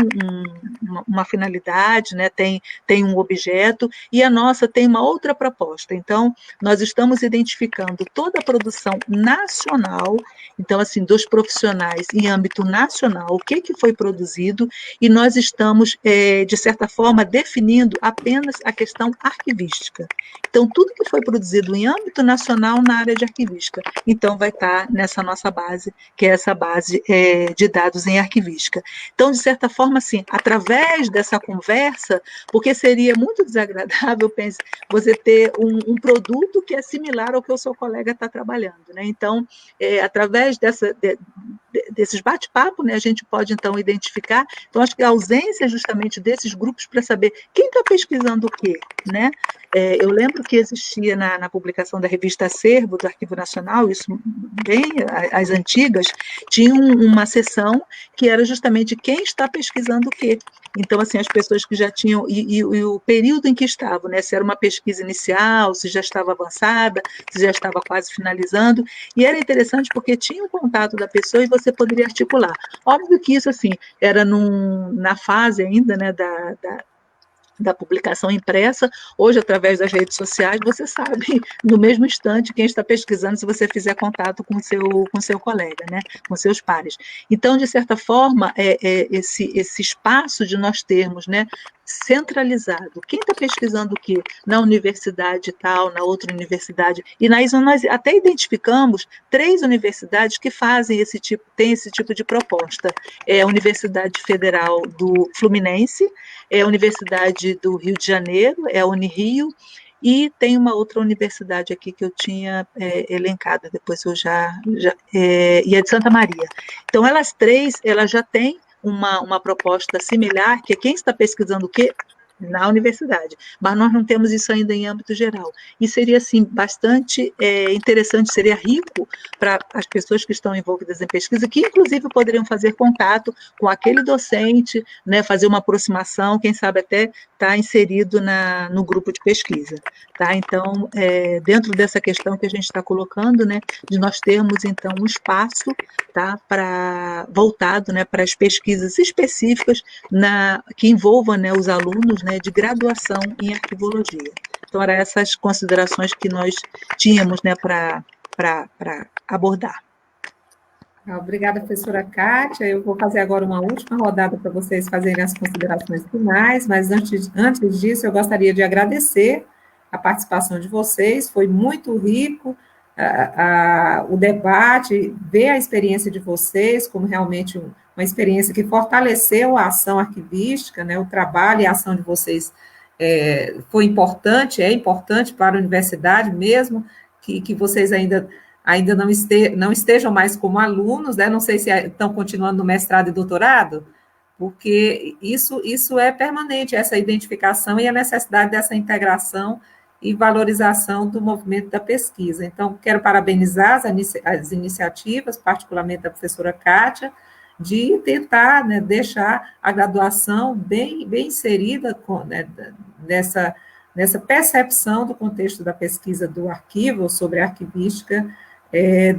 uma finalidade, né, tem um objeto, e a nossa tem uma outra proposta. Então, nós estamos identificando toda a produção nacional, então, assim, dos profissionais em âmbito nacional, o que foi produzido, e nós estamos, de certa forma, definindo apenas a questão arquivística. Então, tudo que foi produzido em âmbito nacional na área de arquivística, então vai estar nessa nossa base, que é essa base de dados em arquivística. Então, de certa forma, assim, através dessa conversa, porque seria muito desagradável, pense, você ter um produto que é similar ao que o seu colega está trabalhando, né? Então, através desses bate-papo, né, a gente pode, então, identificar. Então, acho que a ausência justamente desses grupos para saber quem está pesquisando o quê, né? Eu lembro que existia na publicação da revista Acervo, do Arquivo Nacional, isso bem as antigas, tinha uma seção que era justamente quem está pesquisando o quê. Então, assim, as pessoas que já tinham, e o período em que estavam, né, se era uma pesquisa inicial, se já estava avançada, se já estava quase finalizando, e era interessante porque tinha o contato da pessoa e você poderia articular. Óbvio que isso, assim, era na fase ainda, né, da publicação impressa. Hoje, através das redes sociais, você sabe no mesmo instante quem está pesquisando, se você fizer contato com seu colega, né, com seus pares. Então, de certa forma, esse espaço de nós termos, né, centralizado, quem está pesquisando o quê? Na universidade tal, na outra universidade, e na ISO nós até identificamos 3 universidades que têm esse tipo de proposta. A Universidade Federal do Fluminense, a Universidade do Rio de Janeiro, a Unirio, e tem uma outra universidade aqui que eu tinha elencada, depois eu e a de Santa Maria. Então, elas 3, elas já têm uma proposta similar, que é quem está pesquisando o quê? na universidade, mas nós não temos isso ainda em âmbito geral. E seria, assim, bastante interessante, seria rico para as pessoas que estão envolvidas em pesquisa, que inclusive poderiam fazer contato com aquele docente, né, fazer uma aproximação, quem sabe até estar inserido no grupo de pesquisa. Tá? Então, dentro dessa questão que a gente está colocando, né, de nós termos, então, um espaço, tá, voltado, né, para as pesquisas específicas que envolvam, né, os alunos, né, de graduação em arquivologia. Então, eram essas considerações que nós tínhamos, né, para abordar. Obrigada, professora Kátia. Eu vou fazer agora uma última rodada para vocês fazerem as considerações finais, mas antes disso, eu gostaria de agradecer a participação de vocês, foi muito rico o debate, ver a experiência de vocês como realmente uma experiência que fortaleceu a ação arquivística, né, o trabalho e a ação de vocês foi importante, é importante para a universidade mesmo, que vocês ainda não estejam mais como alunos, né? Não sei se estão continuando no mestrado e doutorado, porque isso é permanente, essa identificação e a necessidade dessa integração e valorização do movimento da pesquisa. Então, quero parabenizar as iniciativas, particularmente da professora Kátia, de tentar, né, deixar a graduação bem inserida nessa percepção do contexto da pesquisa do arquivo, sobre a arquivística,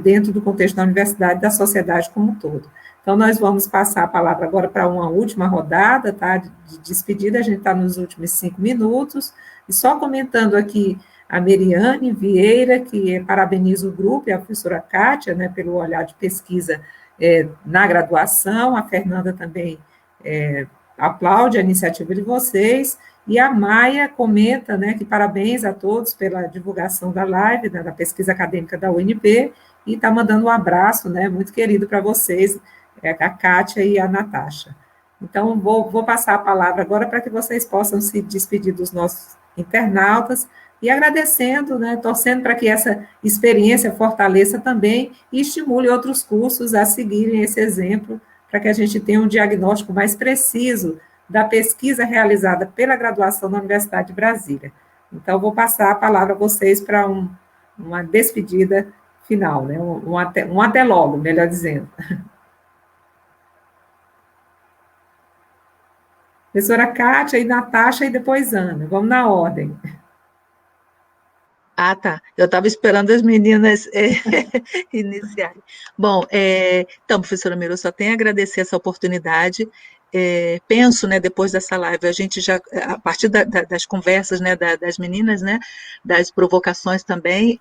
dentro do contexto da universidade e da sociedade como um todo. Então, nós vamos passar a palavra agora para uma última rodada, tá, de despedida, a gente está nos últimos 5 minutos, e só comentando aqui a Meriane Vieira, que parabeniza o grupo, e a professora Kátia, né, pelo olhar de pesquisa na graduação, a Fernanda também aplaude a iniciativa de vocês, e a Maia comenta, né, que parabéns a todos pela divulgação da live, né, da pesquisa acadêmica da UNB, e está mandando um abraço, né, muito querido para vocês, a Kátia e a Natasha. Então, vou passar a palavra agora para que vocês possam se despedir dos nossos internautas, e agradecendo, né, torcendo para que essa experiência fortaleça também e estimule outros cursos a seguirem esse exemplo, para que a gente tenha um diagnóstico mais preciso da pesquisa realizada pela graduação na Universidade de Brasília. Então, vou passar a palavra a vocês para uma despedida final, né? Um até logo, melhor dizendo. Professora Kátia e Natasha, e depois Ana. Vamos na ordem. Ah, tá. Eu estava esperando as meninas iniciarem. Bom, então, professora Miro, eu só tenho a agradecer essa oportunidade. Penso, né, depois dessa live, a gente já, a partir das conversas, né, das meninas, né, das provocações também,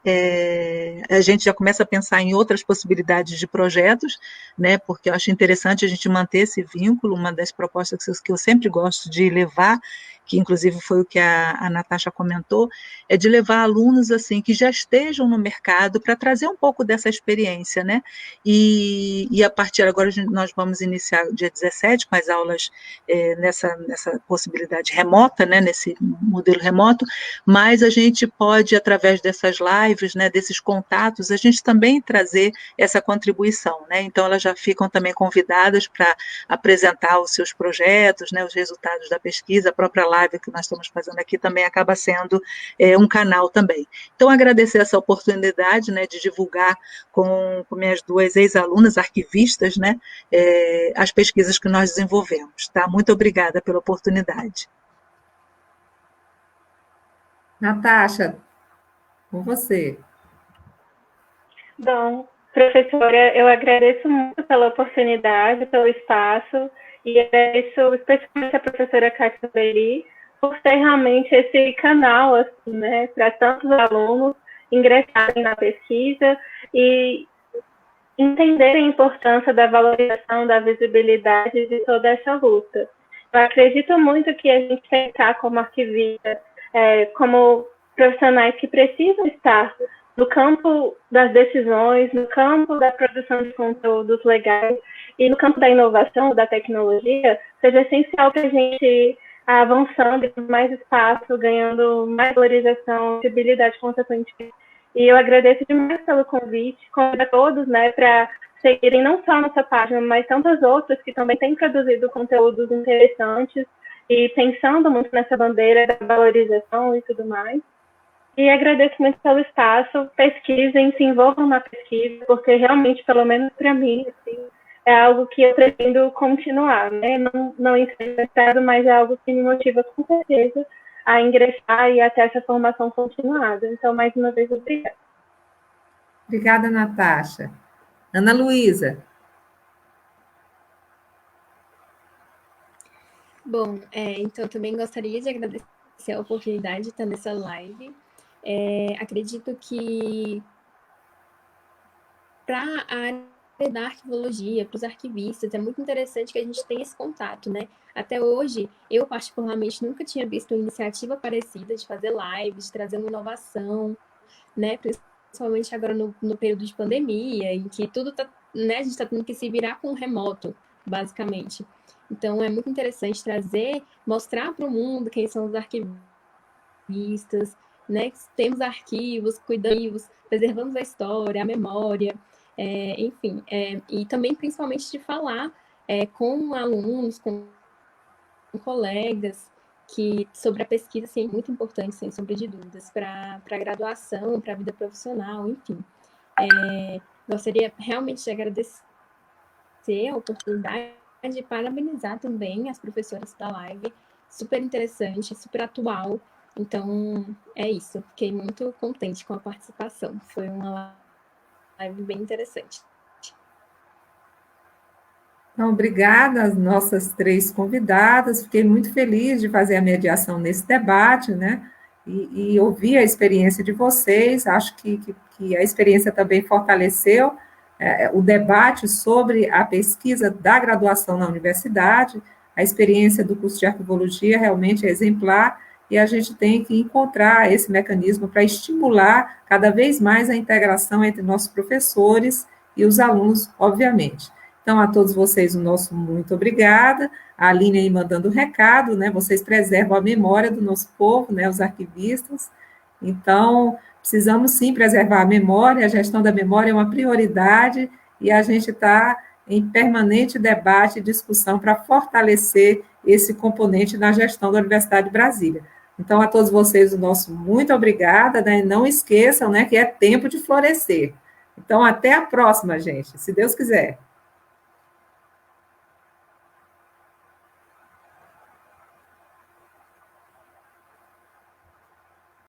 a gente já começa a pensar em outras possibilidades de projetos, né, porque eu acho interessante a gente manter esse vínculo. Uma das propostas que eu sempre gosto de levar, que inclusive foi o que a Natasha comentou, é de levar alunos assim que já estejam no mercado para trazer um pouco dessa experiência, né? E a partir agora nós vamos iniciar dia 17 com as aulas nessa possibilidade remota, né? Nesse modelo remoto, mas a gente pode, através dessas lives, né? Desses contatos, a gente também trazer essa contribuição, né? Então elas já ficam também convidadas para apresentar os seus projetos, né? Os resultados da pesquisa, a própria live que nós estamos fazendo aqui também acaba sendo um canal também. Então, agradecer essa oportunidade, né, de divulgar com minhas duas ex-alunas arquivistas, né, as pesquisas que nós desenvolvemos. Tá? Muito obrigada pela oportunidade. Natasha, com você. Bom, professora, eu agradeço muito pela oportunidade, pelo espaço, e agradeço especialmente a professora Kátia Beri por ter realmente esse canal, assim, né, para tantos alunos ingressarem na pesquisa e entenderem a importância da valorização, da visibilidade de toda essa luta. Eu acredito muito que a gente tem que estar como arquivista, como profissionais que precisam estar no campo das decisões, no campo da produção de conteúdos legais e no campo da inovação, da tecnologia, seja essencial para a gente avançando com mais espaço, ganhando mais valorização, visibilidade consequentemente. E eu agradeço demais pelo convite, convido a todos, né, para seguirem não só a nossa página, mas tantas outras que também têm produzido conteúdos interessantes e pensando muito nessa bandeira da valorização e tudo mais. E agradeço muito pelo espaço, pesquisem, se envolvam na pesquisa, porque realmente, pelo menos para mim, assim, é algo que eu pretendo continuar, né? Não interessado, mas é algo que me motiva com certeza a ingressar e até essa formação continuada. Então, mais uma vez, obrigada. Obrigada, Natasha. Ana Luísa. Bom, então também gostaria de agradecer a oportunidade de estar nessa live. Acredito que para a área da arquivologia, para os arquivistas, é muito interessante que a gente tenha esse contato, né? Até hoje, eu particularmente nunca tinha visto uma iniciativa parecida de fazer lives, de trazer uma inovação, né? Principalmente agora no período de pandemia, em que tudo tá, né? A gente está tendo que se virar com o remoto, basicamente. Então, é muito interessante trazer, mostrar para o mundo quem são os arquivistas, né? Temos arquivos, cuidamos, preservamos a história, a memória, enfim. E também, principalmente, de falar com alunos, com colegas, sobre a pesquisa, assim, é muito importante, sem sombra de dúvidas, para a graduação, para a vida profissional, enfim. Gostaria realmente de agradecer a oportunidade de parabenizar também as professoras da live, super interessante, super atual. Então, é isso. Fiquei muito contente com a participação. Foi uma live bem interessante. Então, obrigada às nossas 3 convidadas. Fiquei muito feliz de fazer a mediação nesse debate, né? E ouvir a experiência de vocês. Acho que a experiência também fortaleceu o debate sobre a pesquisa da graduação na universidade. A experiência do curso de arquivologia realmente é exemplar e a gente tem que encontrar esse mecanismo para estimular cada vez mais a integração entre nossos professores e os alunos, obviamente. Então, a todos vocês, o nosso muito obrigada. A Aline aí mandando recado, né? Vocês preservam a memória do nosso povo, né? Os arquivistas. Então, precisamos sim preservar a memória, a gestão da memória é uma prioridade e a gente está em permanente debate e discussão para fortalecer esse componente na gestão da Universidade de Brasília. Então, a todos vocês, o nosso muito obrigada, né? E não esqueçam, né, que é tempo de florescer. Então, até a próxima, gente, se Deus quiser.